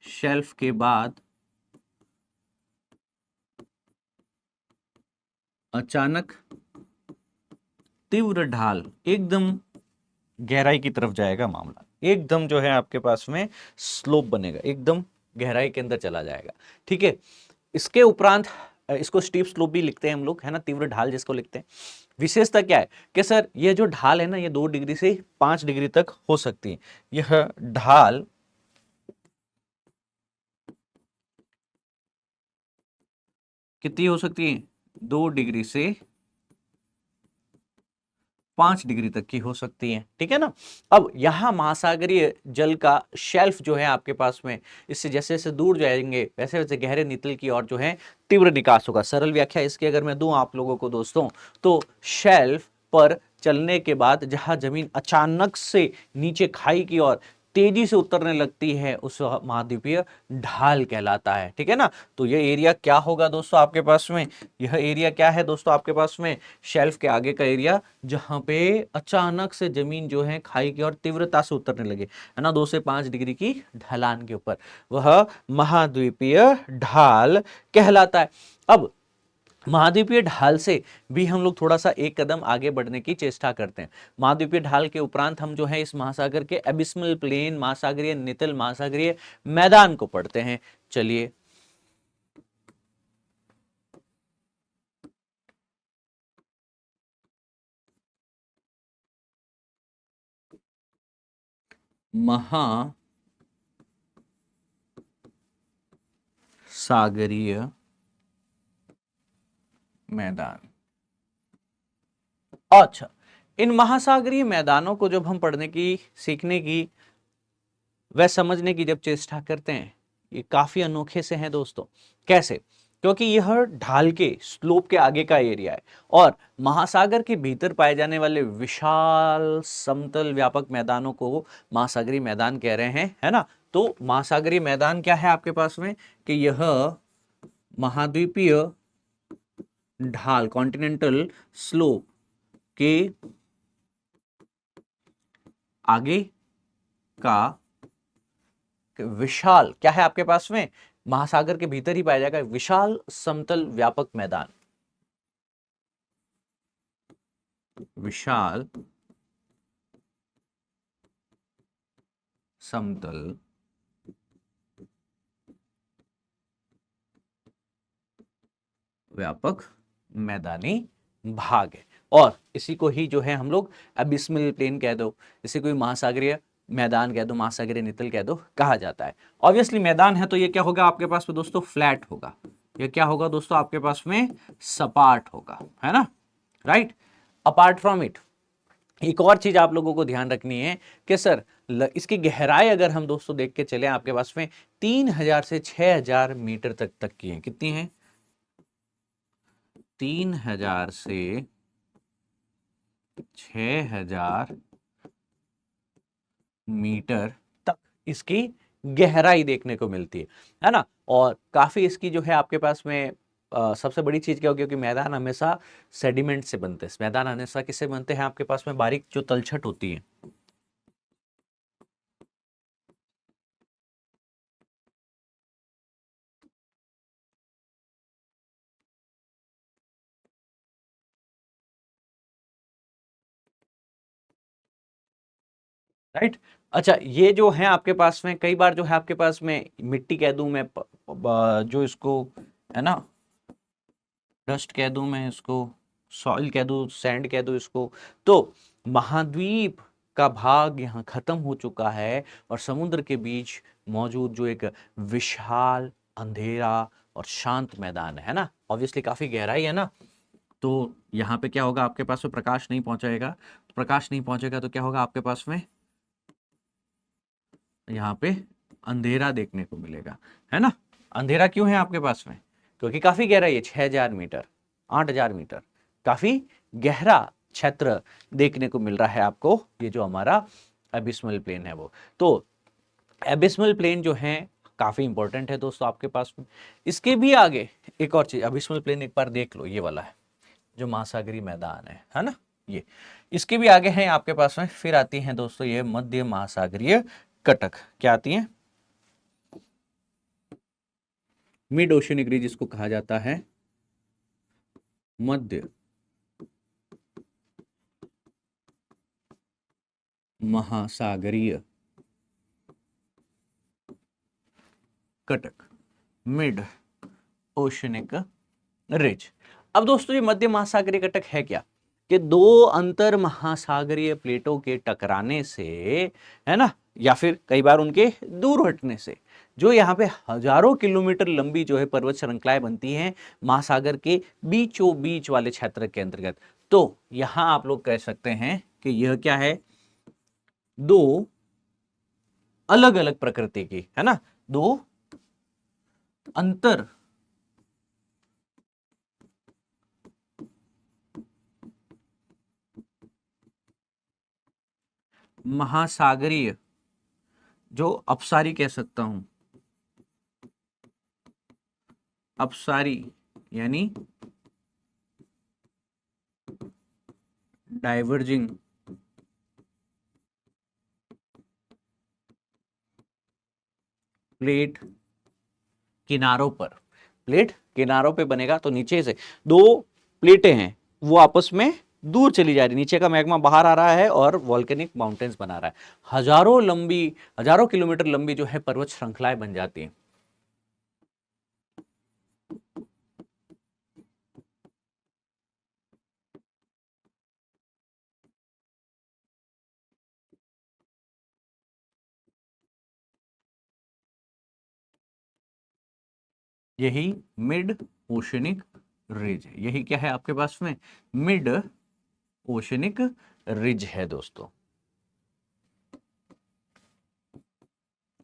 शेल्फ के बाद अचानक तीव्र ढाल, एकदम गहराई की तरफ जाएगा मामला, एकदम जो है आपके पास में स्लोप बनेगा, एकदम गहराई के अंदर चला जाएगा, ठीक है। इसके उपरांत इसको स्टीप स्लोप भी लिखते हैं हम लोग, है ना, तीव्र ढाल जिसको लिखते हैं। विशेषता क्या है कि सर ये जो ढाल है ना, ये 2 डिग्री से 5 डिग्री तक हो सकती है। यह ढाल कितनी हो सकती है, 2 डिग्री से 5 डिग्री तक की हो सकती है, ठीक है ना। अब यहां महासागरीय जल का शेल्फ जो है आपके पास में, इससे जैसे जैसे दूर जाएंगे वैसे वैसे गहरे नितल की ओर जो है तीव्र निकास होगा। सरल व्याख्या इसकी अगर मैं दूं आप लोगों को दोस्तों, तो शेल्फ पर चलने के बाद जहां जमीन अचानक से नीचे खाई की ओर तेजी से उतरने लगती है, उस महाद्वीपीय ढाल कहलाता है, ठीक है ना। तो यह एरिया क्या होगा दोस्तों आपके पास में, यह एरिया क्या है दोस्तों आपके पास में, शेल्फ के आगे का एरिया, जहां पे अचानक से जमीन जो है खाई की ओर तीव्रता से उतरने लगे, है ना, 2 से 5 डिग्री की ढलान के ऊपर, वह महाद्वीपीय ढाल कहलाता है। अब महाद्वीपीय ढाल से भी हम लोग थोड़ा सा एक कदम आगे बढ़ने की चेष्टा करते हैं। महाद्वीपीय ढाल के उपरांत हम जो है इस महासागर के एबिस्मल प्लेन, महासागरीय नितल, महासागरीय मैदान को पढ़ते हैं। चलिए महासागरीय मैदान। अच्छा, इन महासागरीय मैदानों को जब हम पढ़ने की, सीखने की, वह समझने की जब चेष्टा करते हैं, ये काफी अनोखे से हैं दोस्तों। कैसे? क्योंकि यह ढाल के स्लोप के आगे का एरिया है और महासागर के भीतर पाए जाने वाले विशाल समतल व्यापक मैदानों को महासागरीय मैदान कह रहे हैं, है ना। तो महासागरीय मैदान क्या है आपके पास में कि यह महाद्वीपीय ढाल, कॉन्टिनेंटल स्लोप के आगे का विशाल, क्या है आपके पास में, महासागर के भीतर ही पाया जाएगा विशाल समतल व्यापक मैदान, विशाल समतल व्यापक मैदानी भाग है। और इसी को ही जो है हम लोग एबिस्मल प्लेन कह दो, इसी को ही महासागरीय मैदान कह दो, महासागरीय नितल कह दो, कहा जाता है। ऑब्वियसली मैदान है तो ये क्या होगा आपके पास में दोस्तों, फ्लैट होगा। ये क्या होगा दोस्तों आपके पास में, सपाट होगा, है ना, राइट। अपार्ट फ्रॉम इट एक और चीज आप लोगों को ध्यान रखनी है कि सर इसकी गहराई अगर हम दोस्तों देख के चले आपके पास में 3000 से 6000 मीटर तक की है। कितनी है, 3000 से 6000 मीटर तक इसकी गहराई देखने को मिलती है ना। और काफी इसकी जो है आपके पास में सबसे बड़ी चीज क्या होगी, क्योंकि मैदान हमेशा सेडिमेंट से बनते हैं। मैदान हमेशा किससे बनते हैं आपके पास में, बारीक जो तलछट होती है। राइट। अच्छा, ये जो है आपके पास में कई बार जो है आपके पास में मिट्टी कह दूं मैं, जो इसको है ना, डस्ट कह दूं मैं इसको, सॉइल कह दूं, सैंड कह दूं इसको, तो महाद्वीप का भाग यहाँ खत्म हो चुका है और समुद्र के बीच मौजूद जो एक विशाल अंधेरा और शांत मैदान है ना, ऑब्वियसली काफी गहराई है ना, तो यहाँ पे क्या होगा आपके पास में, प्रकाश नहीं पहुंचेगा। प्रकाश नहीं पहुंचेगा तो क्या होगा आपके पास में, यहाँ पे अंधेरा देखने को मिलेगा, है ना। अंधेरा क्यों है आपके पास में, क्योंकि काफी गहरा, ये 6000 मीटर, 8000 मीटर, काफी गहरा क्षेत्र देखने को मिल रहा है आपको। ये जो हमारा एबिस्मल प्लेन है वो, तो एबिस्मल प्लेन जो है काफी इंपॉर्टेंट है दोस्तों आपके पास में। इसके भी आगे एक और चीज, एबिस्मल प्लेन एक बार देख लो, ये वाला है जो महासागरीय मैदान है ना, ये इसके भी आगे है आपके पास में। फिर आती हैं दोस्तों ये मध्य महासागरीय कटक, क्या आती है, मिड ओशियनिक रीज जिसको कहा जाता है, मध्य महासागरीय कटक, मिड ओशियनिक रिज। अब दोस्तों ये मध्य महासागरीय कटक है क्या, कि दो अंतर महासागरीय प्लेटों के टकराने से, है ना, या फिर कई बार उनके दूर हटने से जो यहाँ पे हजारों किलोमीटर लंबी जो है पर्वत श्रृंखलाएं बनती हैं महासागर के बीचों बीच वाले क्षेत्र के अंतर्गत। तो यहां आप लोग कह सकते हैं कि यह क्या है, दो अलग अलग प्रकृति की, है ना, दो अंतर महासागरीय, जो अपसारी कह सकता हूं, अपसारी यानी डाइवर्जिंग प्लेट किनारों पर, प्लेट किनारों पे बनेगा तो नीचे से दो प्लेटें हैं वो आपस में दूर चली जा रही, नीचे का मैग्मा बाहर आ रहा है और वॉल्केनिक माउंटेन्स बना रहा है, हजारों किलोमीटर लंबी जो है पर्वत श्रृंखलाएं बन जाती हैं। यही मिड ओशनिक रिज है, यही क्या है आपके पास में, मिड ओशनिक रिज है दोस्तों।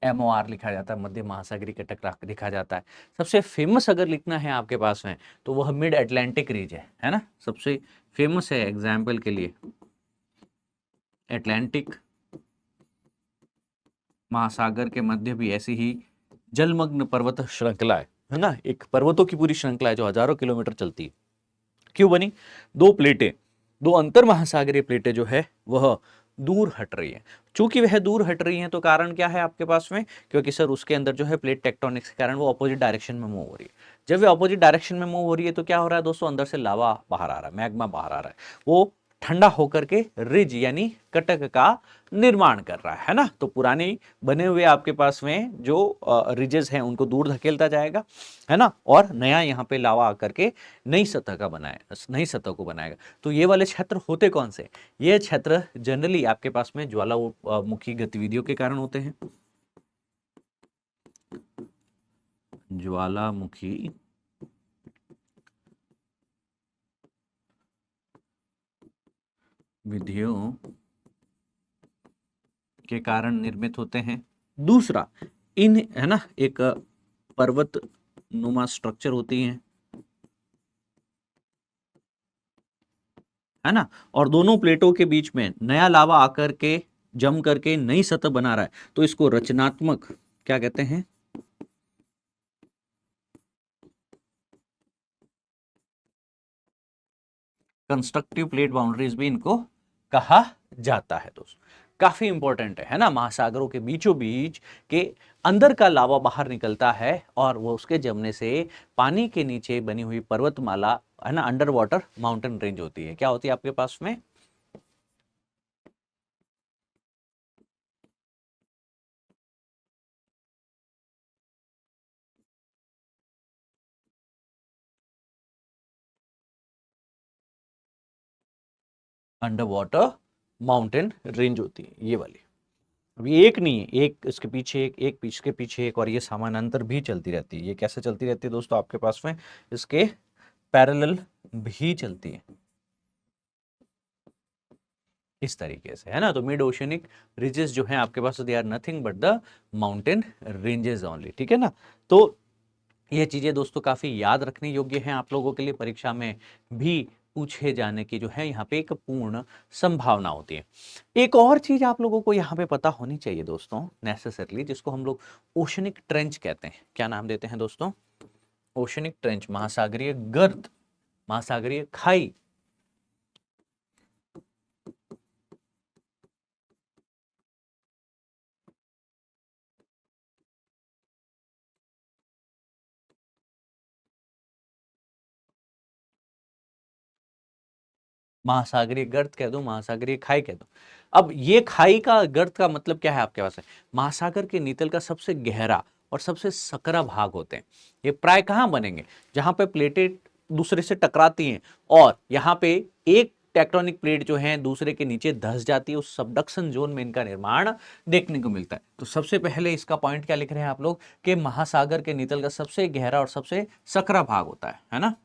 MOR लिखा जाता है, मध्य महासागरीय कटक लिखा जाता है। सबसे फेमस अगर लिखना है आपके पास में तो वह मिड अटलांटिक रीज है ना, सबसे फेमस है एग्जाम्पल के लिए अटलांटिक महासागर के मध्य भी ऐसी ही जलमग्न पर्वत श्रृंखला है ना, एक पर्वतों की पूरी श्रृंखला है जो हजारों किलोमीटर चलती है। क्यों बनी? दो प्लेटें, दो अंतर महासागरीय प्लेटें जो है वह दूर हट रही है। चूंकि वह दूर हट रही हैं तो कारण क्या है आपके पास में? क्योंकि सर उसके अंदर जो है प्लेट टेक्टोनिक्स के कारण वो अपोजिट डायरेक्शन में मूव हो रही है। जब वो अपोजिट डायरेक्शन में मूव हो रही है तो क्या हो रहा है दोस्तों? अंदर से लावा बाहर आ रहा है, मैग्मा बाहर आ रहा है। वो ठंडा होकर के रिज यानी कटक का निर्माण कर रहा है ना। तो पुराने बने हुए आपके पास में जो रिजेस हैं उनको दूर धकेलता जाएगा, है ना, और नया यहाँ पे लावा आकर के नई सतह का बनाएगा, नई सतह को बनाएगा। तो ये वाले क्षेत्र होते कौन से? ये क्षेत्र जनरली आपके पास में ज्वालामुखी गतिविधियों के कारण होते हैं। ज्वालामुखी विधियों के कारण निर्मित होते हैं। दूसरा, इन है ना एक पर्वत नुमा स्ट्रक्चर होती है ना, और दोनों प्लेटों के बीच में नया लावा आकर के जम करके नई सतह बना रहा है, तो इसको रचनात्मक क्या कहते हैं? कंस्ट्रक्टिव प्लेट बाउंड्रीज भी इनको कहा जाता है दोस्तों। काफी इंपॉर्टेंट है ना। महासागरों के बीचों बीच के अंदर का लावा बाहर निकलता है और वो उसके जमने से पानी के नीचे बनी हुई पर्वतमाला है ना, अंडर वाटर माउंटेन रेंज होती है। क्या होती है आपके पास में? अंडर वाटर माउंटेन रेंज होती है ये वाली। अभी एक नहीं है, एक इसके पीछे एक पीछे के पीछे एक, और ये समानांतर भी चलती रहती है। ये कैसे चलती रहती है दोस्तों आपके पास में? इसके पैरेलल भी चलती है इस तरीके से, है ना। तो मिड ओशनिक रिजेस जो है आपके पास, they are nothing but the mountain ranges only, ठीक है ना। तो ये चीजें दोस्तों काफी याद रखने योग्य हैं आप लोगों के लिए, परीक्षा में भी पूछे जाने की जो है यहाँ पे एक पूर्ण संभावना होती है। एक और चीज आप लोगों को यहाँ पे पता होनी चाहिए दोस्तों नेसेसरली, जिसको हम लोग ओशनिक ट्रेंच कहते हैं। क्या नाम देते हैं दोस्तों? ओशनिक ट्रेंच, महासागरीय गर्त, महासागरीय खाई। महासागरीय गर्त कह दो, महासागरीय खाई कह दो। अब ये खाई का गर्त का मतलब क्या है आपके पास है? महासागर के नीतल का सबसे गहरा और सबसे सकरा भाग होते हैं। ये प्राय कहाँ बनेंगे? जहां पे प्लेटें दूसरे से टकराती हैं और यहाँ पे एक टेक्टोनिक प्लेट जो है दूसरे के नीचे धंस जाती है, उस सबडक्शन जोन में इनका निर्माण देखने को मिलता है। तो सबसे पहले इसका पॉइंट क्या लिख रहे हैं आप लोग कि महासागर के नीतल का सबसे गहरा और सबसे सकरा भाग होता है ना।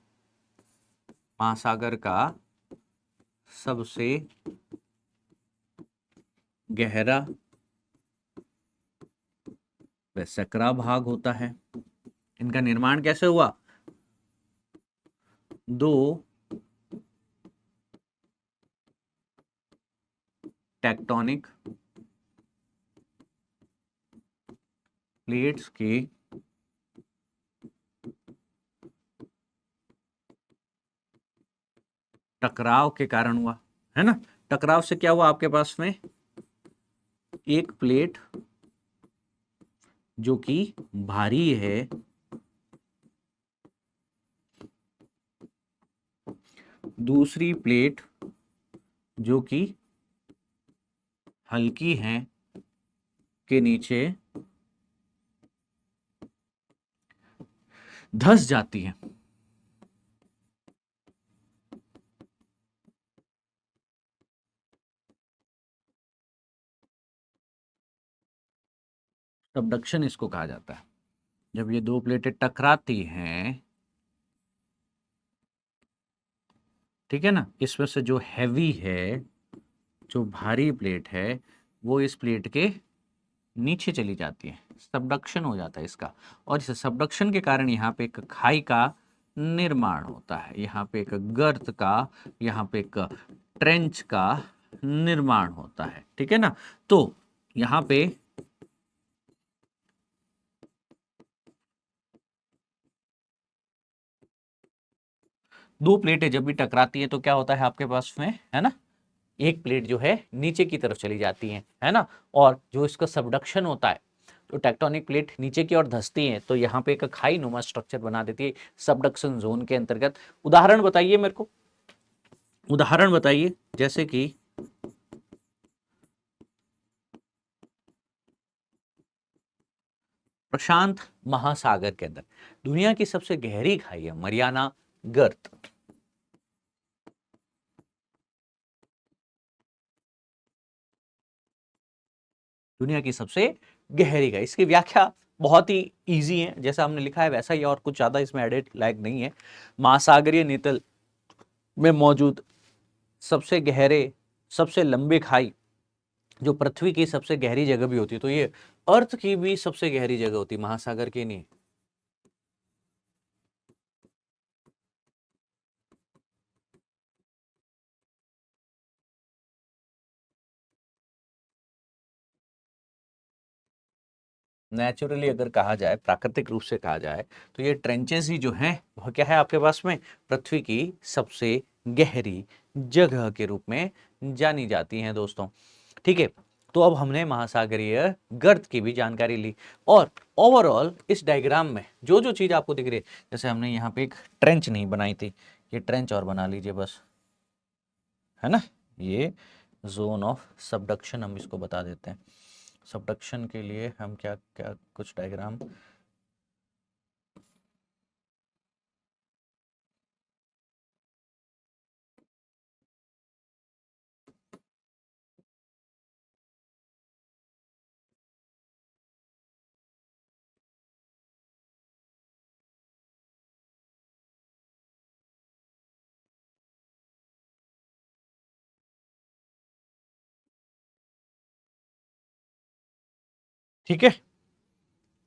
महासागर का सबसे गहरा व सकरा भाग होता है। इनका निर्माण कैसे हुआ? दो टेक्टोनिक प्लेट्स के टकराव के कारण हुआ, है ना। टकराव से क्या हुआ आपके पास में? एक प्लेट जो कि भारी है दूसरी प्लेट जो कि हल्की है के नीचे धंस जाती है। सबडक्शन इसको कहा जाता है। जब ये दो प्लेटें टकराती हैं, ठीक है ना, इसमें से जो हैवी है, जो भारी प्लेट है, वो इस प्लेट के नीचे चली जाती है, सबडक्शन हो जाता है इसका। और इस सबडक्शन के कारण यहाँ पे एक खाई का निर्माण होता है, यहाँ पे एक गर्त का, यहाँ पे एक ट्रेंच का निर्माण होता है, ठीक है ना। तो यहाँ पे दो प्लेटें जब भी टकराती है तो क्या होता है आपके पास में, है ना, एक प्लेट जो है नीचे की तरफ चली जाती है ना, और जो इसका सबडक्शन होता है, तो टेक्टोनिक प्लेट नीचे की ओर धंसती है तो यहाँ पे एक खाई नुमा स्ट्रक्चर बना देती है सबडक्शन जोन के अंतर्गत। उदाहरण बताइए मेरे को, उदाहरण बताइए, जैसे कि प्रशांत महासागर के अंदर दुनिया की सबसे गहरी खाई है मरियाना गर्त। दुनिया की सबसे गहरी खाई, इसकी व्याख्या बहुत ही इजी है, जैसा हमने लिखा है वैसा ही, और कुछ ज्यादा इसमें एडिट लायक नहीं है। महासागरीय नितल में मौजूद सबसे गहरे, सबसे लंबे खाई, जो पृथ्वी की सबसे गहरी जगह भी होती है, तो ये अर्थ की भी सबसे गहरी जगह होती है, महासागर की नहीं। नेचुरली अगर कहा जाए, प्राकृतिक रूप से कहा जाए, तो ये ट्रेंचेस ही जो हैं वह क्या है आपके पास में, पृथ्वी की सबसे गहरी जगह के रूप में जानी जाती हैं दोस्तों। ठीक है, तो अब हमने महासागरीय गर्त की भी जानकारी ली, और ओवरऑल इस डायग्राम में जो जो चीज आपको दिख रही है, जैसे हमने यहाँ पे एक ट्रेंच नहीं बनाई थी, ये ट्रेंच और बना लीजिए बस, है ना, ये जोन ऑफ सबडक्शन हम इसको बता देते हैं। सबडक्शन के लिए हम क्या क्या कुछ डायग्राम, ठीक है,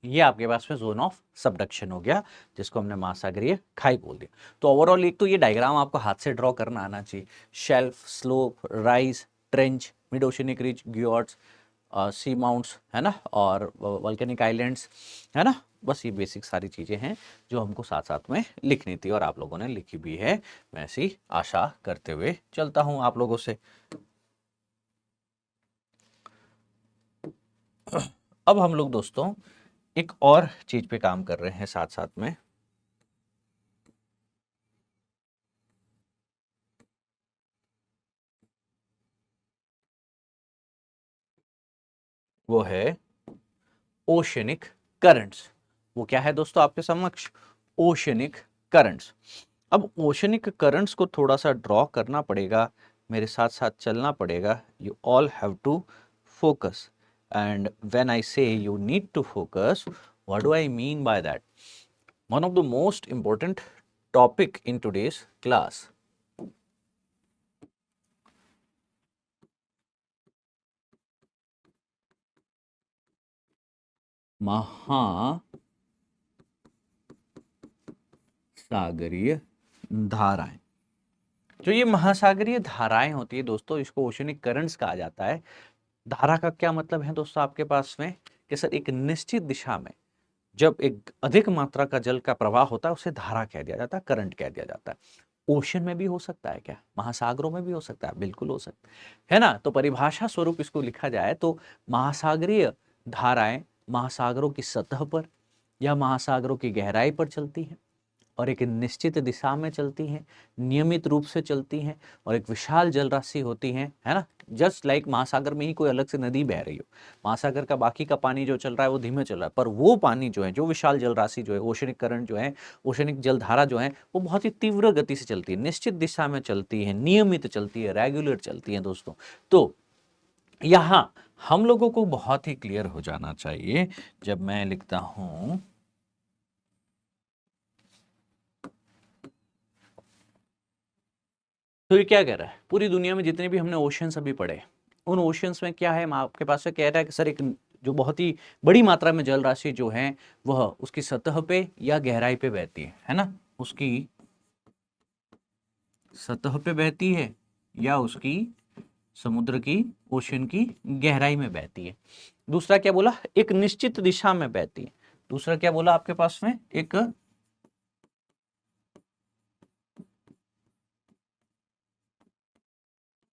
ये आपके पास में जोन ऑफ सबडक्शन हो गया, जिसको हमने महासागरीय खाई बोल दिया। तो ओवरऑल एक तो ये डायग्राम आपको हाथ से ड्रॉ करना आना चाहिए, shelf, slope, rise, trench, mid oceanic ridge, guyots, seamounts, है ना, और वोल्केनिक आइलैंड्स, है ना, बस ये बेसिक सारी चीज़ें हैं जो हमको साथ साथ में लिखनी थी, और आप लोगों ने लिखी भी है, मैं ऐसी आशा करते हुए चलता हूँ आप लोगों से। अब हम लोग दोस्तों एक और चीज पे काम कर रहे हैं साथ साथ में, वो है ओशनिक करंट्स। वो क्या है दोस्तों आपके समक्ष, ओशनिक करंट्स। अब ओशनिक करंट्स को थोड़ा सा ड्रॉ करना पड़ेगा, मेरे साथ साथ चलना पड़ेगा, you all have to focus, and when I say you need to focus, what do I mean by that, one of the most important topic in today's class, महासागरीय धाराएं। जो ये महासागरीय धाराएं होती है दोस्तों, इसको ओशनिक करंट्स कहा जाता है। धारा का क्या मतलब है दोस्तों आपके पास में, कि सर एक निश्चित दिशा में जब एक अधिक मात्रा का जल का प्रवाह होता है उसे धारा कह दिया जाता है, करंट कह दिया जाता है। ओशन में भी हो सकता है क्या, महासागरों में भी हो सकता है, बिल्कुल हो सकता है ना। तो परिभाषा स्वरूप इसको लिखा जाए तो महासागरीय धाराएं महासागरों की सतह पर या महासागरों की गहराई पर चलती हैं, और एक निश्चित दिशा में चलती हैं, नियमित रूप से चलती हैं, और एक विशाल जल राशि होती है ना। जस्ट लाइक महासागर में ही कोई अलग से नदी बह रही हो, महासागर का बाकी का पानी जो चल रहा है वो धीमे चल रहा है, पर वो पानी जो है, जो विशाल जल राशि जो है, ओशनिक करंट जो है, ओशनिक जल धारा जो है, वो बहुत ही तीव्र गति से चलती है, निश्चित दिशा में चलती है, नियमित चलती है, रेगुलर चलती है दोस्तों। तो यहाँ हम लोगों को बहुत ही क्लियर हो जाना चाहिए, जब मैं लिखता हूं, तो ये क्या कह रहा है, पूरी दुनिया में जितने भी हमने ओशियंस अभी पढ़े, उन ओशियंस में क्या है, आपके पास से कह रहा है कि सर एक जो बहुत ही बड़ी मात्रा में जल राशि जो है वह उसकी सतह पे या गहराई पे बहती है ना, उसकी सतह पे बहती है या उसकी समुद्र की, ओशियन की गहराई में बहती है। दूसरा क्या बोला, एक निश्चित दिशा में बहती है। दूसरा क्या बोला आपके पास में, एक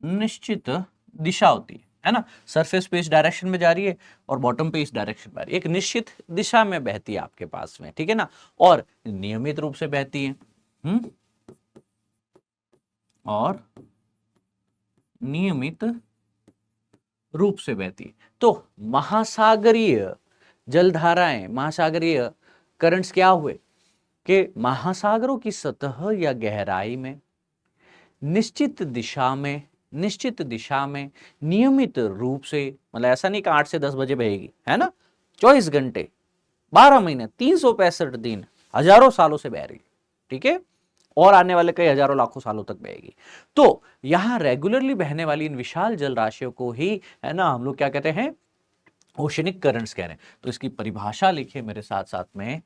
निश्चित दिशा होती है ना। सरफेस पे इस डायरेक्शन में जा रही है और बॉटम पे इस डायरेक्शन में आ रही है, एक निश्चित दिशा में बहती है आपके पास में, ठीक है ना, और नियमित रूप से बहती है। और नियमित रूप से बहती है। तो महासागरीय जलधाराएं, महासागरीय करंट्स क्या हुए कि महासागरों की सतह या गहराई में निश्चित दिशा में, निश्चित दिशा में नियमित रूप से, मतलब ऐसा नहीं कि 8 से 10 बजे बहेगी, है ना, 24 घंटे 12 महीने 365 दिन हजारों सालों से बह रही, ठीक है, और आने वाले कई हजारों लाखों सालों तक बहेगी। तो यहां रेगुलरली बहने वाली इन विशाल जल राशियों को ही, है ना, हम लोग क्या कहते हैं, ओशनिक करंट्स कह रहे हैं। तो इसकी परिभाषा लिखिए मेरे साथ साथ में,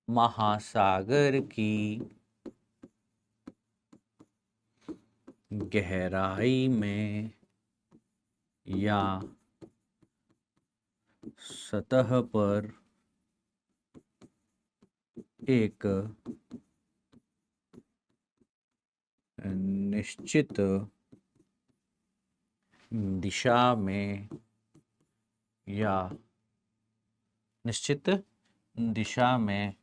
महासागर की गहराई में या सतह पर एक निश्चित दिशा में या निश्चित दिशा में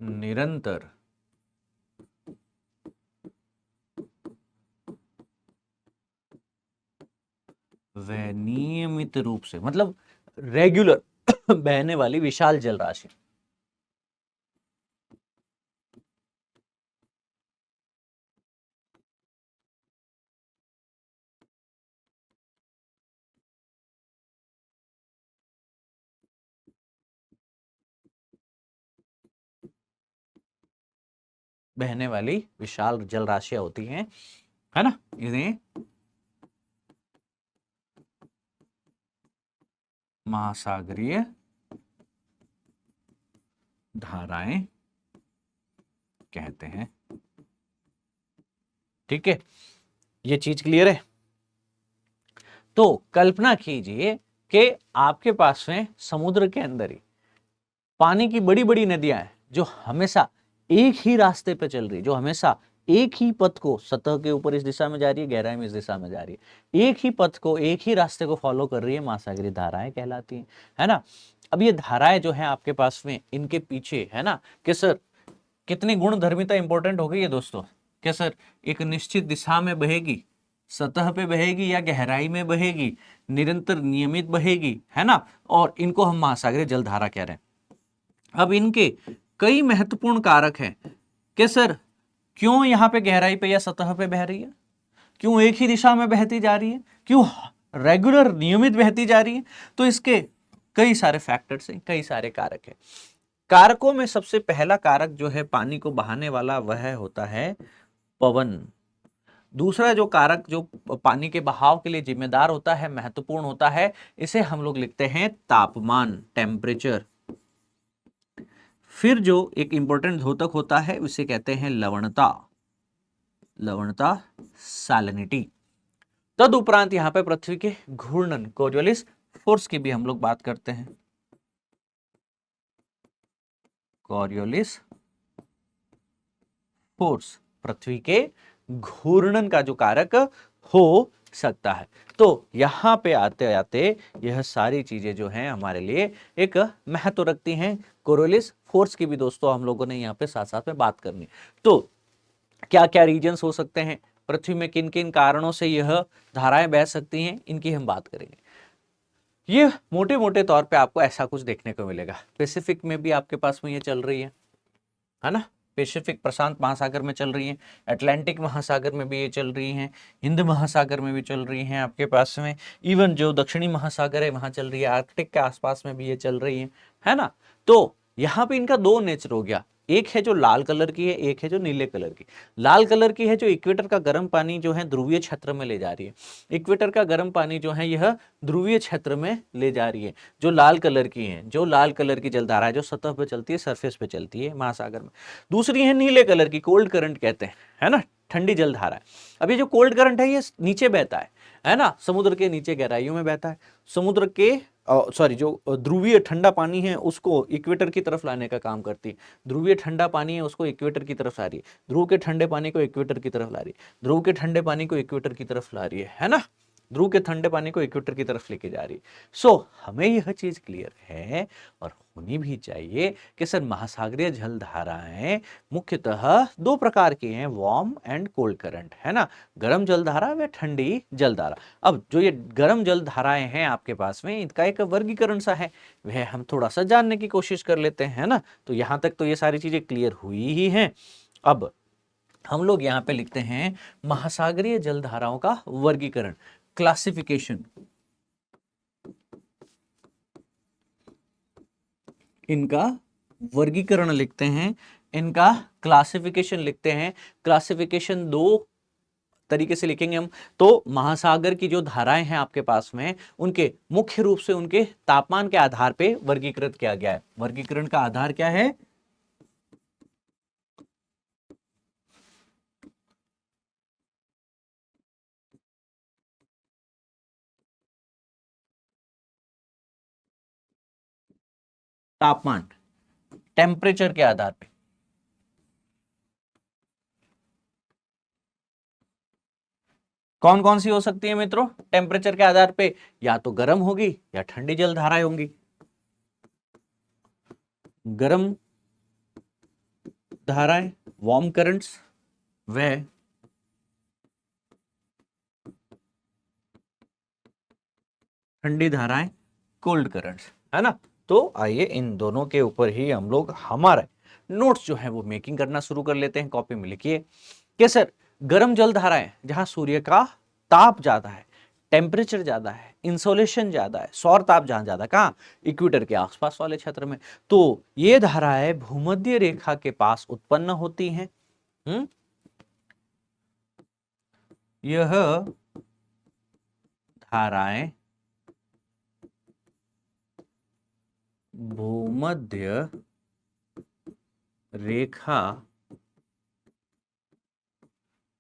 निरंतर व नियमित रूप से, मतलब रेगुलर बहने वाली विशाल जल राशि। बहने वाली विशाल जल राशियां होती हैं, है ना, इन्हें महासागरीय धाराएं कहते हैं। ठीक है, ये चीज क्लियर है। तो कल्पना कीजिए कि आपके पास में समुद्र के अंदर ही पानी की बड़ी बड़ी नदियां हैं जो हमेशा एक ही रास्ते पे चल रही, जो हमेशा एक ही पथ को, सतह के ऊपर इस दिशा में जा रही है, गहराई में इस दिशा में जा रही है, एक ही पथ को, एक ही रास्ते को फॉलो कर रही है, महासागरीय धाराएं कहलाती हैं, है ना। अब ये धाराएं जो है आपके पास में, इनके पीछे, है ना, कि सर कितनी गुण धर्मिता इंपॉर्टेंट हो गई है दोस्तों, कि सर एक निश्चित दिशा में बहेगी, सतह पे बहेगी या गहराई में बहेगी, निरंतर नियमित बहेगी, है ना, और इनको हम महासागरीय जलधारा कह रहे हैं। अब इनके कई महत्वपूर्ण कारक हैं कि सर क्यों यहां पे गहराई पे या सतह पे बह रही है, क्यों एक ही दिशा में बहती जा रही है, क्यों रेगुलर नियमित बहती जा रही है। तो इसके कई सारे फैक्टर्स हैं, कई सारे कारक हैं। कारकों में सबसे पहला कारक जो है पानी को बहाने वाला, वह होता है पवन। दूसरा जो कारक जो पानी के बहाव के लिए जिम्मेदार होता है, महत्वपूर्ण होता है, इसे हम लोग लिखते हैं तापमान, टेम्परेचर। फिर जो एक इंपॉर्टेंट द्योतक होता है उसे कहते हैं लवणता, लवणता, सैलिनिटी। तद उपरांत यहां पे पृथ्वी के घूर्णन, कोरियोलिस फोर्स की भी हम लोग बात करते हैं, कोरियोलिस फोर्स, पृथ्वी के घूर्णन का जो कारक हो सकता है। तो यहां पे आते आते यह सारी चीजें जो हैं हमारे लिए एक महत्व रखती हैं। कोरियोलिस फोर्स की भी दोस्तों हम लोगों ने यहाँ पे साथ साथ में बात करनी। तो क्या क्या रीजन्स हो सकते हैं, पृथ्वी में किन किन कारणों से यह धाराएं बह सकती हैं, इनकी हम बात करेंगे। ये मोटे मोटे तौर पे आपको ऐसा कुछ देखने को मिलेगा। पैसिफिक में भी आपके पास में ये चल रही है ना, पैसिफिक प्रशांत महासागर में चल रही हैं, अटलांटिक महासागर में भी ये चल रही हैं, हिंद महासागर में भी चल रही हैं आपके पास में, इवन जो दक्षिणी महासागर है वहां चल रही है, आर्कटिक के आसपास में भी ये चल रही है ना। तो यहाँ पे इनका दो नेचर हो गया, एक है जो लाल कलर की है, एक है जो नीले कलर की। लाल कलर की है जो इक्वेटर का गर्म पानी जो है ध्रुवीय क्षेत्र में ले जा रही है, इक्वेटर का गर्म पानी जो है यह ध्रुवीय क्षेत्र में ले जा रही है। जो लाल कलर की है, जो लाल कलर की जलधारा है, जो सतह पे चलती है, सरफेस पे चलती है महासागर में। दूसरी है नीले कलर की, कोल्ड करंट कहते हैं, है ना, ठंडी जलधारा है। अब ये जो कोल्ड करंट है ये नीचे बहता है, है ना, समुद्र के नीचे गहराइयों में बहता है। समुद्र के सॉरी जो ध्रुवीय ठंडा पानी है उसको इक्वेटर की तरफ लाने का काम करती है। ध्रुवीय ठंडा पानी है उसको इक्वेटर की तरफ ला रही है, ध्रुव के ठंडे पानी को इक्वेटर की तरफ ला रही है, ध्रुव के ठंडे पानी को इक्वेटर की तरफ ला रही है ना, ध्रुव के ठंडे पानी को इक्वेटर की तरफ लेके जा रही है। सो हमें यह चीज क्लियर है और होनी भी चाहिए कि सर महासागरीय जल धाराएं मुख्यतः दो प्रकार की हैं, वार्म एंड कोल्ड करंट, है ना, गर्म जल धारा व ठंडी जल धारा। अब जो ये गर्म जल धाराएं हैं आपके पास में, इनका एक वर्गीकरण सा है, वह हम थोड़ा सा जानने की कोशिश कर लेते हैं, है ना। तो यहां तक तो ये सारी चीजें क्लियर हुई ही हैं। अब हम लोग यहां पे लिखते हैं महासागरीय जल धाराओं का वर्गीकरण, क्लासिफिकेशन। इनका वर्गीकरण लिखते हैं, इनका क्लासिफिकेशन लिखते हैं। क्लासिफिकेशन दो तरीके से लिखेंगे हम। तो महासागर की जो धाराएं हैं आपके पास में, उनके मुख्य रूप से उनके तापमान के आधार पे वर्गीकृत किया गया है। वर्गीकरण का आधार क्या है? तापमान, टेम्परेचर के आधार पे। कौन कौन सी हो सकती है मित्रों टेम्परेचर के आधार पे? या तो गर्म होगी या ठंडी जल धाराएं होंगी। गर्म धाराएं वार्म करंट्स व ठंडी धाराएं कोल्ड करंट्स, है ना। तो आइए इन दोनों के ऊपर ही हम लोग हमारे नोट्स जो है वो मेकिंग करना शुरू कर लेते हैं। कॉपी में लिखिए कि सर गर्म जल धाराएं जहां सूर्य का ताप ज्यादा है, टेम्परेचर ज्यादा है, इंसोलेशन ज्यादा है, सौर ताप जहां ज्यादा, कहां? इक्वेटर के आसपास वाले क्षेत्र में। तो ये धाराएं भूमध्य रेखा के पास उत्पन्न होती हैं। यह धाराएं भूमध्य रेखा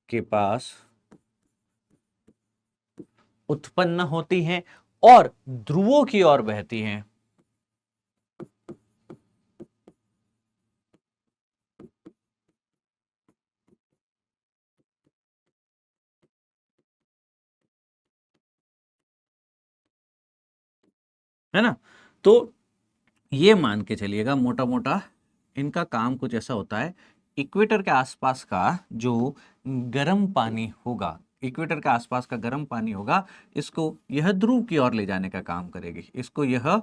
के पास उत्पन्न होती हैं और ध्रुवों की ओर बहती हैं। है ना। तो ये मान के चलिएगा मोटा मोटा इनका काम कुछ ऐसा होता है, इक्वेटर के आसपास का जो गर्म पानी होगा, इक्वेटर के आसपास का गर्म पानी होगा, इसको यह ध्रुव की ओर ले जाने का काम करेगी, इसको यह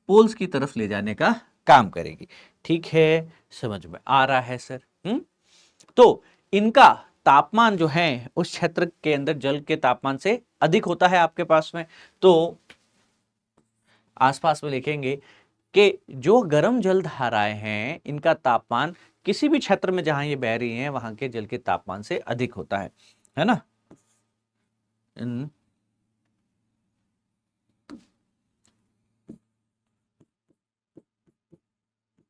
पोल्स की तरफ ले जाने का काम करेगी। ठीक है, समझ में आ रहा है सर? तो इनका तापमान जो है उस क्षेत्र के अंदर जल के तापमान से अधिक होता है आपके पास में। तो आसपास में लिखेंगे कि जो गर्म जल धाराएं हैं इनका तापमान किसी भी क्षेत्र में जहां ये बह रही हैं वहां के जल के तापमान से अधिक होता है ना।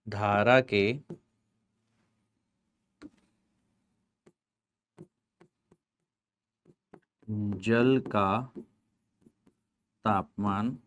धारा के जल का तापमान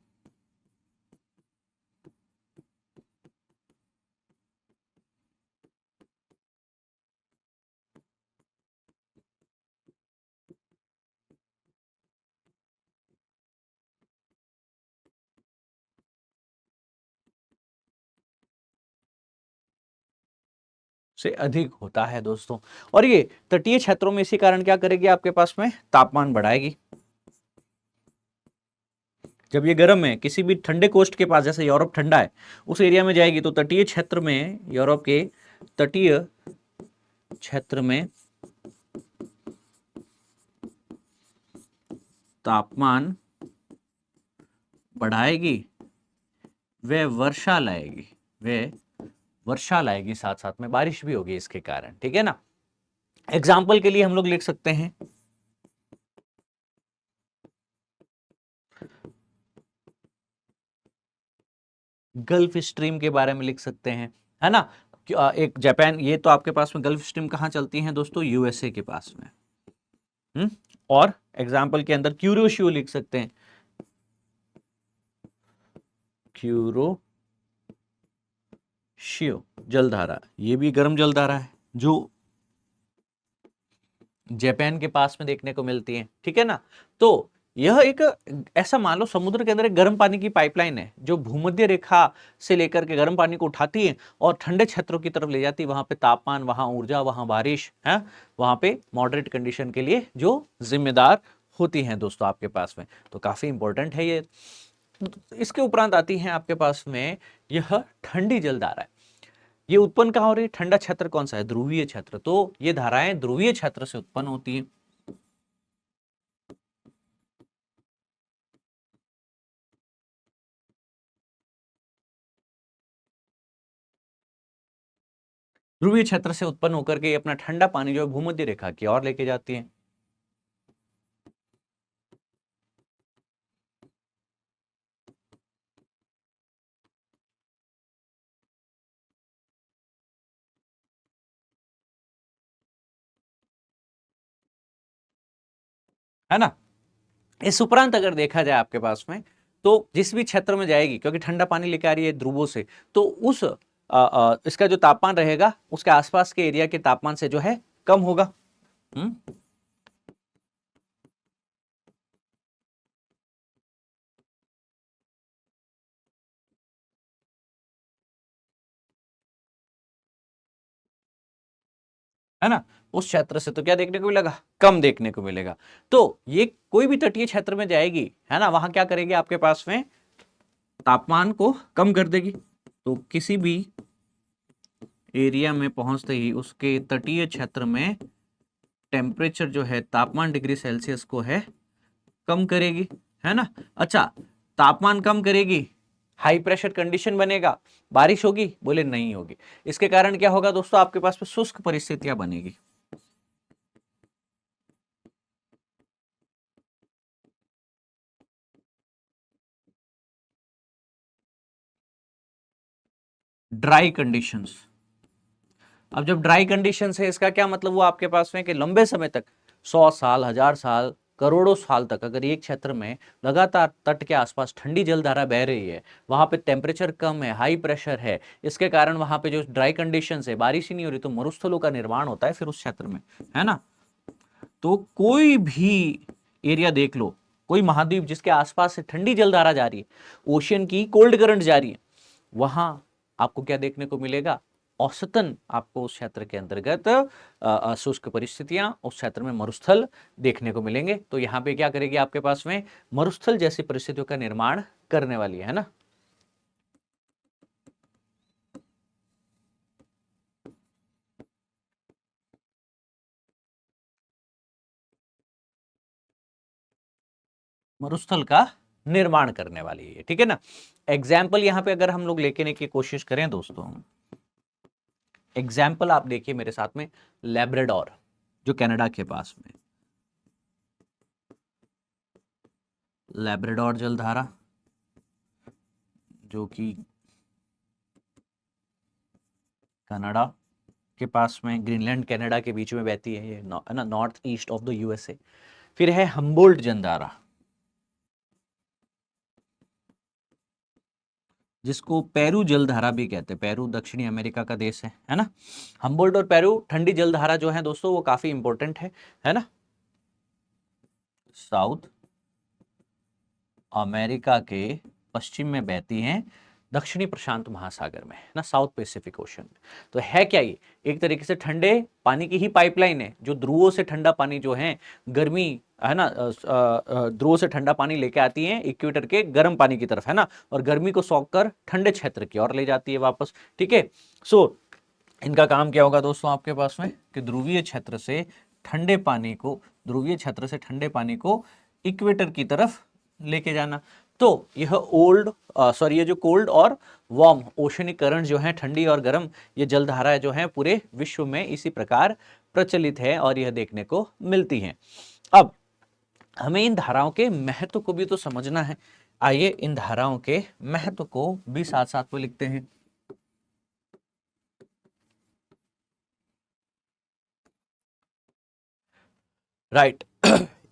से अधिक होता है दोस्तों। और ये तटीय क्षेत्रों में इसी कारण क्या करेगी, आपके पास में तापमान बढ़ाएगी। जब ये गर्म है किसी भी ठंडे कोस्ट के पास, जैसे यूरोप ठंडा है, उस एरिया में जाएगी तो तटीय क्षेत्र में, यूरोप के तटीय क्षेत्र में तापमान बढ़ाएगी, वे वर्षा लाएगी, वे वर्षा लाएगी, साथ साथ में बारिश भी होगी इसके कारण। ठीक है ना। एग्जाम्पल के लिए हम लोग लिख सकते हैं गल्फ स्ट्रीम के बारे में लिख सकते हैं, है ना। एक जापान, ये तो आपके पास में गल्फ स्ट्रीम कहाँ चलती है दोस्तों? यूएसए के पास में। और एग्जाम्पल के अंदर क्यूरोशियो लिख सकते हैं, क्यूरोशियो जलधारा, ये भी गर्म जलधारा है जो जापान के पास में देखने को मिलती है, ठीक है ना। तो यह एक ऐसा मान लो समुद्र के अंदर एक गर्म पानी की पाइपलाइन है जो भूमध्य रेखा से लेकर के गर्म पानी को उठाती है और ठंडे क्षेत्रों की तरफ ले जाती है। वहां पे तापमान, वहां ऊर्जा, वहां बारिश है, वहां पे मॉडरेट कंडीशन के लिए जो जिम्मेदार होती हैं दोस्तों आपके पास में। तो काफी इंपॉर्टेंट है ये। इसके उपरांत आती है आपके पास में यह ठंडी जलधारा है। ये उत्पन्न कहां हो रही है? ठंडा क्षेत्र कौन सा है? ध्रुवीय क्षेत्र। तो ये धाराएं ध्रुवीय क्षेत्र से उत्पन्न होती हैं। ध्रुवीय क्षेत्र से उत्पन्न होकर के अपना ठंडा पानी जो है भूमध्य रेखा की ओर लेके जाती है। है ना। इस उपरांत अगर देखा जाए आपके पास में, तो जिस भी क्षेत्र में जाएगी, क्योंकि ठंडा पानी लेकर आ रही है ध्रुवों से, तो उस इसका जो तापमान रहेगा उसके आसपास के एरिया के तापमान से जो है कम होगा। हम्म है ना। उस क्षेत्र से तो क्या देखने को मिलेगा? कम देखने को मिलेगा। तो ये कोई भी तटीय क्षेत्र में जाएगी, है ना, वहां क्या करेगी? आपके पास में तापमान को कम कर देगी। तो किसी भी एरिया में पहुंचते ही उसके तटीय क्षेत्र में टेम्परेचर जो है तापमान डिग्री सेल्सियस को है कम करेगी, है ना। अच्छा, तापमान कम करेगी, हाई प्रेशर कंडीशन बनेगा, बारिश होगी? बोले नहीं होगी। इसके कारण क्या होगा दोस्तों? आपके पास में शुष्क परिस्थितियां बनेगी। Dry conditions. अब जब ड्राई कंडीशंस है, इसका क्या मतलब? वो आपके पास में कि लंबे समय तक, 100 साल, 1000 साल, करोड़ों साल तक अगर एक क्षेत्र में लगातार तट के आसपास ठंडी जलधारा बह रही है, वहां पे टेम्परेचर कम है, हाई प्रेशर है, इसके कारण वहां पे जो ड्राई कंडीशंस है, बारिश ही नहीं हो रही, तो मरुस्थलों का निर्माण होता है फिर उस क्षेत्र में, है ना। तो कोई भी एरिया देख लो, कोई महाद्वीप जिसके आसपास से ठंडी जलधारा जा रही है, ओशियन की कोल्ड करंट जा रही है, वहां आपको क्या देखने को मिलेगा? औसतन आपको उस क्षेत्र के अंतर्गत शुष्क परिस्थितियां, उस क्षेत्र में मरुस्थल देखने को मिलेंगे। तो यहां पे क्या करेगी? आपके पास में मरुस्थल जैसी परिस्थितियों का निर्माण करने वाली है ना। मरुस्थल का निर्माण करने वाली है, ठीक है ना। एग्जाम्पल यहां पे अगर हम लोग लेके की कोशिश करें दोस्तों, एग्जाम्पल आप देखिए मेरे साथ में, लेब्राडोर जो कनाडा के पास में, लेब्राडोर जलधारा जो कि कनाडा के पास में, ग्रीनलैंड कनाडा के बीच में बहती है, ये है ना, north east of the USA. फिर है हम्बोल्ट जलधारा, जिसको पेरू जलधारा भी कहते हैं। पेरू दक्षिणी अमेरिका का देश है ना। हम्बोल्ट और पेरू ठंडी जलधारा जो है दोस्तों, वो काफी इंपॉर्टेंट है ना। साउथ अमेरिका के पश्चिम में बहती हैं, दक्षिणी प्रशांत महासागर में, ना, साउथ पैसिफिक ओशन में। तो है क्या ये? एक तरीके से ठंडे पानी की ही पाइपलाइन है, जो ध्रुवों से ठंडा पानी जो है, गर्मी, है ना, ध्रुवों से ठंडा पानी लेके आती है इक्वेटर के गर्म पानी की तरफ, है ना, और गर्मी को सोख कर ठंडे क्षेत्र की ओर ले जाती है वापस, ठीक है। सो इनका काम क्या होगा दोस्तों आपके पास में, कि ध्रुवीय क्षेत्र से ठंडे पानी को, ध्रुवीय क्षेत्र से ठंडे पानी को इक्वेटर की तरफ लेके जाना। तो यह ये जो कोल्ड और वार्म ओशनिक करंट जो है, ठंडी और गर्म, ये जलधाराएं जो हैं पूरे विश्व में इसी प्रकार प्रचलित है और यह देखने को मिलती हैं। अब हमें इन धाराओं के महत्व को भी तो समझना है। आइए इन धाराओं के महत्व को भी साथ साथ में लिखते हैं। राइट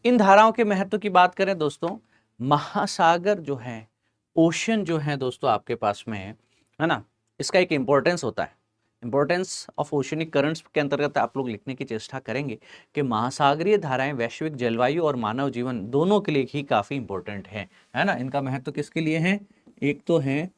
इन धाराओं के महत्व की बात करें दोस्तों, महासागर जो है, ओशन जो है दोस्तों आपके पास में है ना, इसका एक इंपॉर्टेंस होता है। इंपॉर्टेंस ऑफ ओशनिक करंट्स के अंतर्गत आप लोग लिखने की चेष्टा करेंगे कि महासागरीय धाराएं वैश्विक जलवायु और मानव जीवन दोनों के लिए ही काफी इंपॉर्टेंट है ना। इनका महत्व किसके लिए है? एक तो है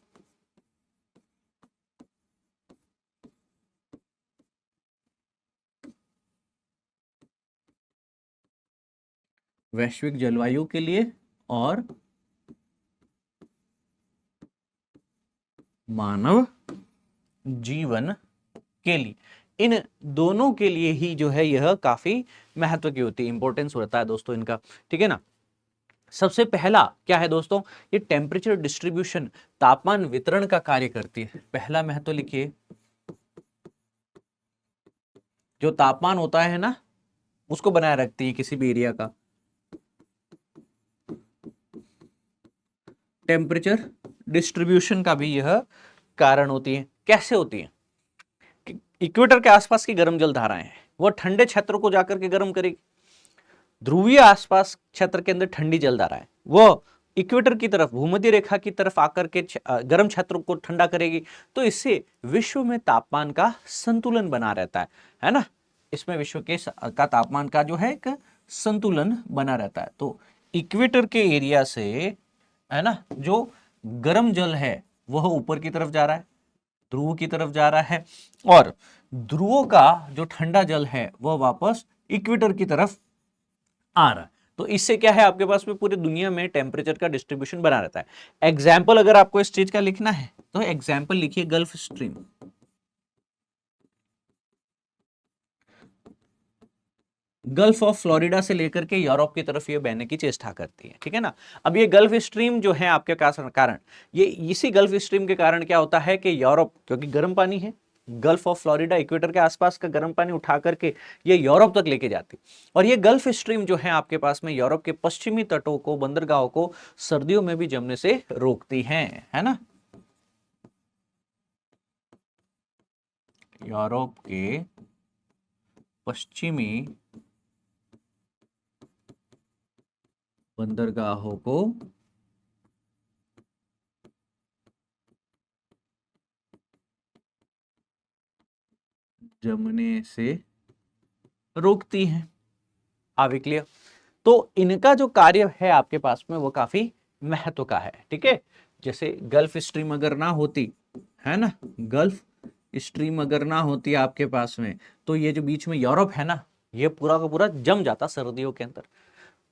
वैश्विक जलवायु के लिए और मानव जीवन के लिए, इन दोनों के लिए ही जो है यह काफी महत्व की होती है, इंपॉर्टेंस होता है दोस्तों इनका, ठीक है ना। सबसे पहला क्या है दोस्तों, ये टेम्परेचर डिस्ट्रीब्यूशन, तापमान वितरण का कार्य करती है। पहला महत्व लिखिए, जो तापमान होता है ना उसको बनाए रखती है किसी भी एरिया का। टेम्परेचर डिस्ट्रीब्यूशन का भी यह कारण होती है। कैसे होती है? इक्वेटर के आसपास की गर्म जल धाराएं हैं, वह ठंडे क्षेत्रों को जाकर के गर्म करेगी। ध्रुवीय आसपास क्षेत्र के अंदर ठंडी जल धाराएं वो इक्वेटर की तरफ, भूमध्य रेखा की तरफ आकर के गर्म क्षेत्रों को ठंडा करेगी। तो इससे विश्व में तापमान का संतुलन बना रहता है ना। इसमें विश्व के का तापमान का जो है एक संतुलन बना रहता है। तो इक्वेटर के एरिया से है ना, जो गर्म जल है वह ऊपर की तरफ जा रहा है, ध्रुव की तरफ जा रहा है, और ध्रुवों का जो ठंडा जल है वह वापस इक्वेटर की तरफ आ रहा है। तो इससे क्या है, आपके पास में पूरी दुनिया में टेम्परेचर का डिस्ट्रीब्यूशन बना रहता है। एग्जाम्पल अगर आपको इस चीज का लिखना है तो एग्जाम्पल लिखिए gulf stream. Gulf of Florida से लेकर के यूरोप की तरफ ये बहने की चेष्टा करती है, ठीक है ना। अब ये गल्फ स्ट्रीम जो है आपके कारण, ये इसी गल्फ स्ट्रीम के कारण क्या होता है कि यूरोप, क्योंकि गर्म पानी है, गल्फ ऑफ फ्लोरिडा इक्वेटर के आसपास का गर्म पानी उठा करके ये यूरोप तक लेके जाती, और ये गल्फ स्ट्रीम जो है आपके पास में यूरोप के पश्चिमी तटों को, बंदरगाहों को सर्दियों में भी जमने से रोकती है ना। यूरोप के पश्चिमी बंदरगाहों को जमने से रोकती हैं। आगे क्लियर? तो इनका जो कार्य है आपके पास में वो काफी महत्व का है, ठीक है। जैसे गल्फ स्ट्रीम अगर ना होती, है ना, गल्फ स्ट्रीम अगर ना होती आपके पास में, तो ये जो बीच में यूरोप है ना, ये पूरा का पूरा जम जाता सर्दियों के अंदर।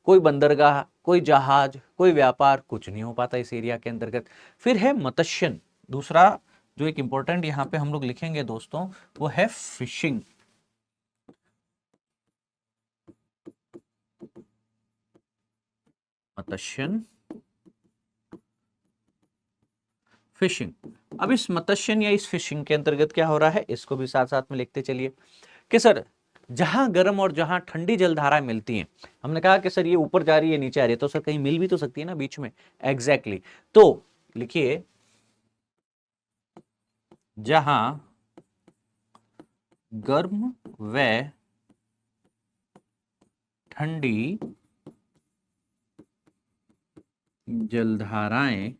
कोई बंदरगाह, कोई जहाज, कोई व्यापार कुछ नहीं हो पाता इस एरिया के अंतर्गत। फिर है मत्स्यन, दूसरा जो एक इंपॉर्टेंट यहां पे हम लोग लिखेंगे दोस्तों वो है फिशिंग। मत्स्यन, फिशिंग। अब इस मत्स्यन या इस फिशिंग के अंतर्गत क्या हो रहा है, इसको भी साथ साथ में लिखते चलिए कि सर जहां गर्म और जहां ठंडी जलधाराएं मिलती हैं, हमने कहा कि सर ये ऊपर जा रही है नीचे आ रही है, तो सर कहीं मिल भी तो सकती है ना बीच में। एग्जैक्टली तो लिखिए जहां गर्म व ठंडी जलधाराएं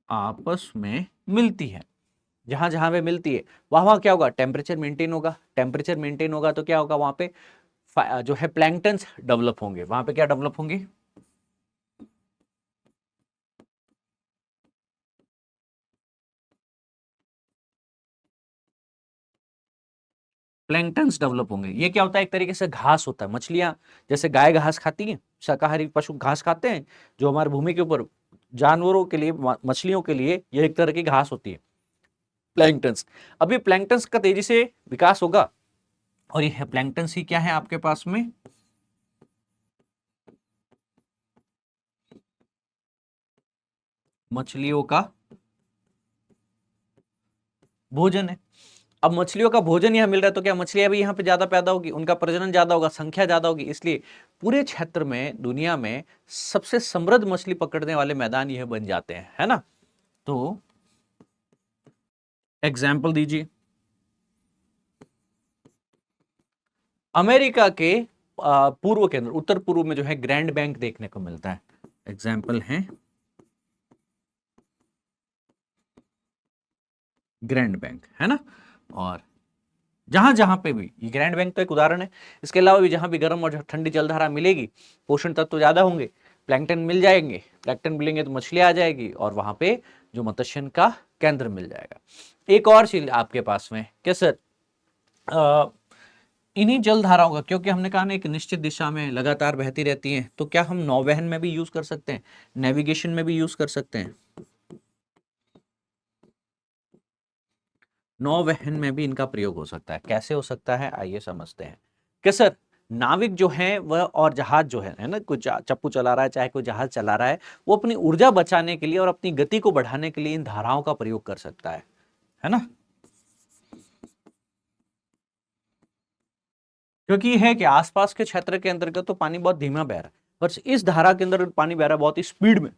आपस में मिलती है, जहां जहां पे मिलती है वहां वहां क्या होगा, टेम्परेचर मेंटेन होगा। टेम्परेचर मेंटेन होगा तो क्या होगा, वहां पे जो है प्लैंक्टन्स डेवलप होंगे। वहां पे क्या डेवलप होंगे, प्लैंक्टन्स डेवलप होंगे। ये क्या होता है, एक तरीके से घास होता है। मछलियां जैसे गाय घास खाती हैं, शाकाहारी पशु घास खाते हैं, जो हमारे भूमि के ऊपर जानवरों के लिए, मछलियों के लिए ये एक तरह की घास होती है, प्लैंक्टन्स। अब ये प्लैंक्टन्स का तेजी से विकास होगा, और ये प्लैंक्टन्स ही क्या है आपके पास में, मछलियों का भोजन है। अब मछलियों का भोजन यहां मिल रहा है तो क्या मछलियां भी यहां पे ज्यादा पैदा होगी, उनका प्रजनन ज्यादा होगा, संख्या ज्यादा होगी। इसलिए पूरे क्षेत्र में, दुनिया में सबसे समृद्ध मछली पकड़ने वाले मैदान यह बन जाते हैं, है ना। तो एग्जाम्पल दीजिए। अमेरिका के पूर्व केंद्र उत्तर पूर्व में जो है ग्रैंड बैंक देखने को मिलता है। एग्जाम्पल है ग्रैंड बैंक, है ना। और जहां जहां पे भी, ये ग्रैंड बैंक तो एक उदाहरण है, इसके अलावा भी जहां भी गर्म और ठंडी जलधारा मिलेगी, पोषण तत्व तो ज्यादा होंगे, प्लैंकटन मिल जाएंगे, प्लैंकटन मिलेंगे तो मछलियां आ जाएगी, और वहां पे जो मत्स्यन का केंद्र मिल जाएगा। एक और चीज आपके पास में क्या सर, इन्हीं जल धाराओं का, क्योंकि हमने कहा ना एक निश्चित दिशा में लगातार बहती रहती हैं, तो क्या हम नौवहन में भी यूज कर सकते हैं, नेविगेशन में भी यूज कर सकते हैं? नौवहन में भी इनका प्रयोग हो सकता है। कैसे हो सकता है, आइए समझते हैं कि सर नाविक जो है वह, और जहाज जो है ना, कोई चप्पू चला रहा है चाहे कोई जहाज चला रहा है, वो अपनी ऊर्जा बचाने के लिए और अपनी गति को बढ़ाने के लिए इन धाराओं का प्रयोग कर सकता है ना। क्योंकि है कि आसपास के क्षेत्र के अंतर्गत तो पानी बहुत धीमा बह रहा है, पर इस धारा के अंदर पानी बह रहा है बहुत ही स्पीड में,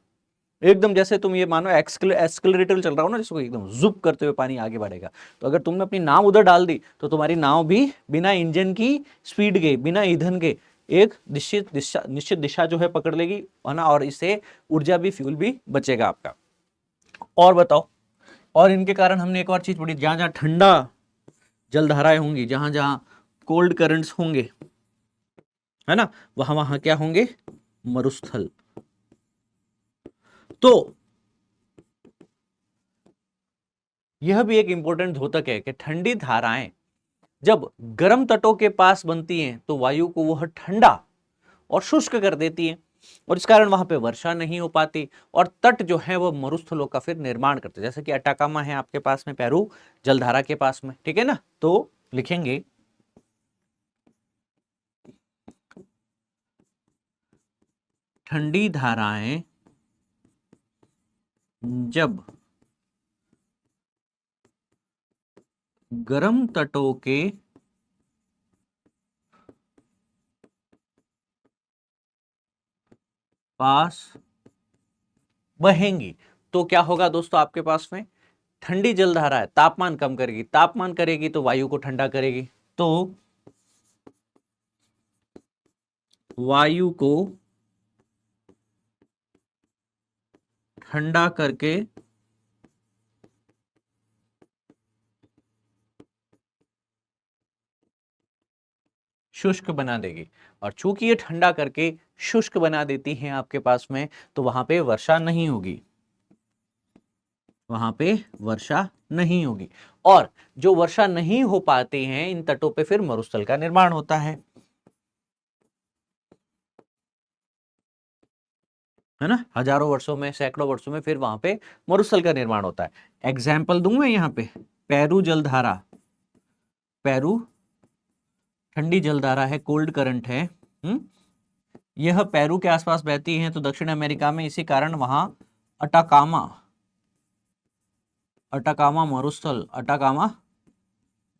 एकदम जैसे तुम ये मानो एक्सक्लेरेटर चल रहा हो ना, जिसको एकदम जुप करते हुए पानी आगे बढ़ेगा। तो अगर तुमने अपनी नाव उधर डाल दी तो तुम्हारी नाव भी बिना इंजन की स्पीड के, बिना ईंधन के एक निश्चित दिशा जो है पकड़ लेगी, है ना, और इससे ऊर्जा भी, फ्यूल भी बचेगा आपका। और बताओ, और इनके कारण हमने एक और चीज पढ़ी, जहां जहां ठंडा जलधाराएं होंगी, जहां जहां कोल्ड करंट्स होंगे, है ना, वहां वहां क्या होंगे, मरुस्थल। तो यह भी एक इंपॉर्टेंट द्योतक है कि ठंडी धाराएं जब गर्म तटों के पास बनती हैं तो वायु को वह ठंडा और शुष्क कर देती है, और इस कारण वहां पे वर्षा नहीं हो पाती, और तट जो है वह मरुस्थलों का फिर निर्माण करते, जैसे कि अटाकामा है आपके पास में, पेरू जलधारा के पास में, ठीक है ना। तो लिखेंगे ठंडी धाराएं जब गर्म तटों के पास बहेंगी तो क्या होगा दोस्तों, आपके पास में ठंडी जलधारा है, तापमान कम करेगी, तापमान करेगी तो वायु को ठंडा करेगी, तो वायु को ठंडा करके शुष्क बना देगी, और चूंकि ये ठंडा करके शुष्क बना देती हैं आपके पास में, तो वहां पे वर्षा नहीं होगी, वहां पे वर्षा नहीं होगी, और जो वर्षा नहीं हो पाती हैं इन तटों पे फिर मरुस्थल का निर्माण होता है ना, हजारों वर्षों में, सैकड़ों वर्षों में फिर वहां पे मरुस्थल का निर्माण होता है। एग्जाम्पल दूं मैं यहाँ पे, पेरू जलधारा, पेरू ठंडी जलधारा है, कोल्ड करंट है, यह पेरू के आसपास बहती है, तो दक्षिण अमेरिका में इसी कारण वहां अटाकामा, अटाकामा मरुस्थल, अटाकामा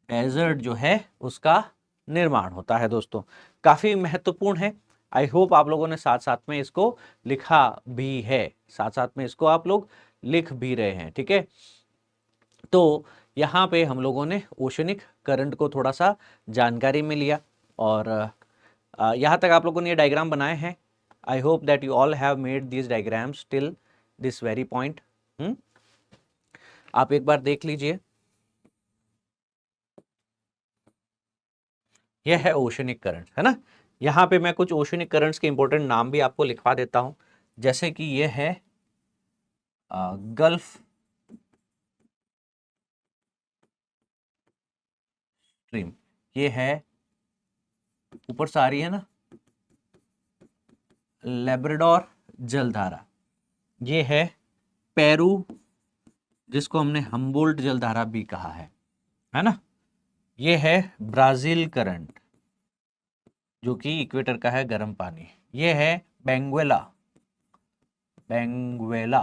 डेजर्ट जो है उसका निर्माण होता है दोस्तों। काफी महत्वपूर्ण है। आई होप आप लोगों ने साथ साथ में इसको लिखा भी है, साथ साथ में इसको आप लोग लिख भी रहे हैं, ठीक है। तो यहाँ पे हम लोगों ने ओशनिक करंट को थोड़ा सा जानकारी में लिया, और यहाँ तक आप लोगों ने ये डायग्राम बनाए हैं। I hope that you all have made this diagrams till this very point. आप एक बार देख लीजिए, यह है ओशनिक करंट, है ना। यहाँ पे मैं कुछ ओशनिक करंट्स के इंपॉर्टेंट नाम भी आपको लिखवा देता हूं, जैसे कि यह है गल्फ स्ट्रीम, ये है ऊपर से आ रही है ना, लेब्राडोर जलधारा, ये है पेरू जिसको हमने हम्बोल्ट जलधारा भी कहा है ना, ये है ब्राजील करंट जो कि इक्वेटर का है गर्म पानी, ये है बेंगुएला, बेंगुएला,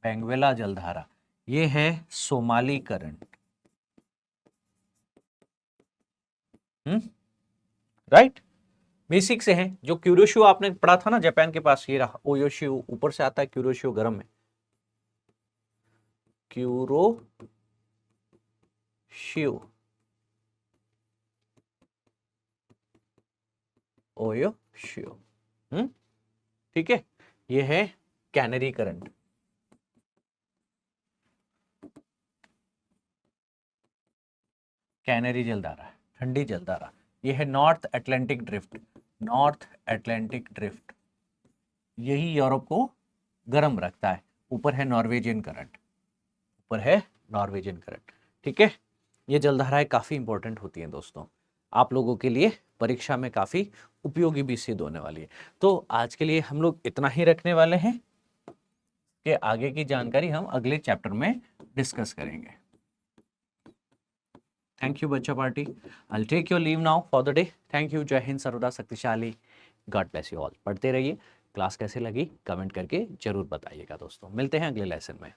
बेंगुएला जलधारा, ये है सोमाली करंट, राइट। बेसिक से है, जो क्यूरोशियो आपने पढ़ा था ना जापान के पास, ये रहा ओयोशियो, ऊपर से आता है क्यूरोशियो गर्म में, क्यूरो शिव, ओयो शिव। ठीक है, ये है कैनरी करंट। कैनरी जलधारा, ठंडी जलधारा। ये है north Atlantic drift, north Atlantic drift, यही यूरोप को गर्म रखता है। ऊपर है नॉर्वेजियन करंट, ऊपर है नॉर्वेजियन करंट। ठीक है, ये जलधाराएं काफी इंपॉर्टेंट होती हैं दोस्तों, आप लोगों के लिए परीक्षा में काफी उपयोगी भी सिद्ध होने वाली है। तो आज के लिए हम लोग इतना ही रखने वाले हैं, कि आगे की जानकारी हम अगले चैप्टर में डिस्कस करेंगे। थैंक यू बच्चा party, I take your leave now for the day. Thank you, जय हिंद, सर्वदा शक्तिशाली, गॉड ब्लेस यू ऑल। पढ़ते रहिए, क्लास कैसे लगी कमेंट करके जरूर बताइएगा दोस्तों। मिलते हैं अगले लेसन में।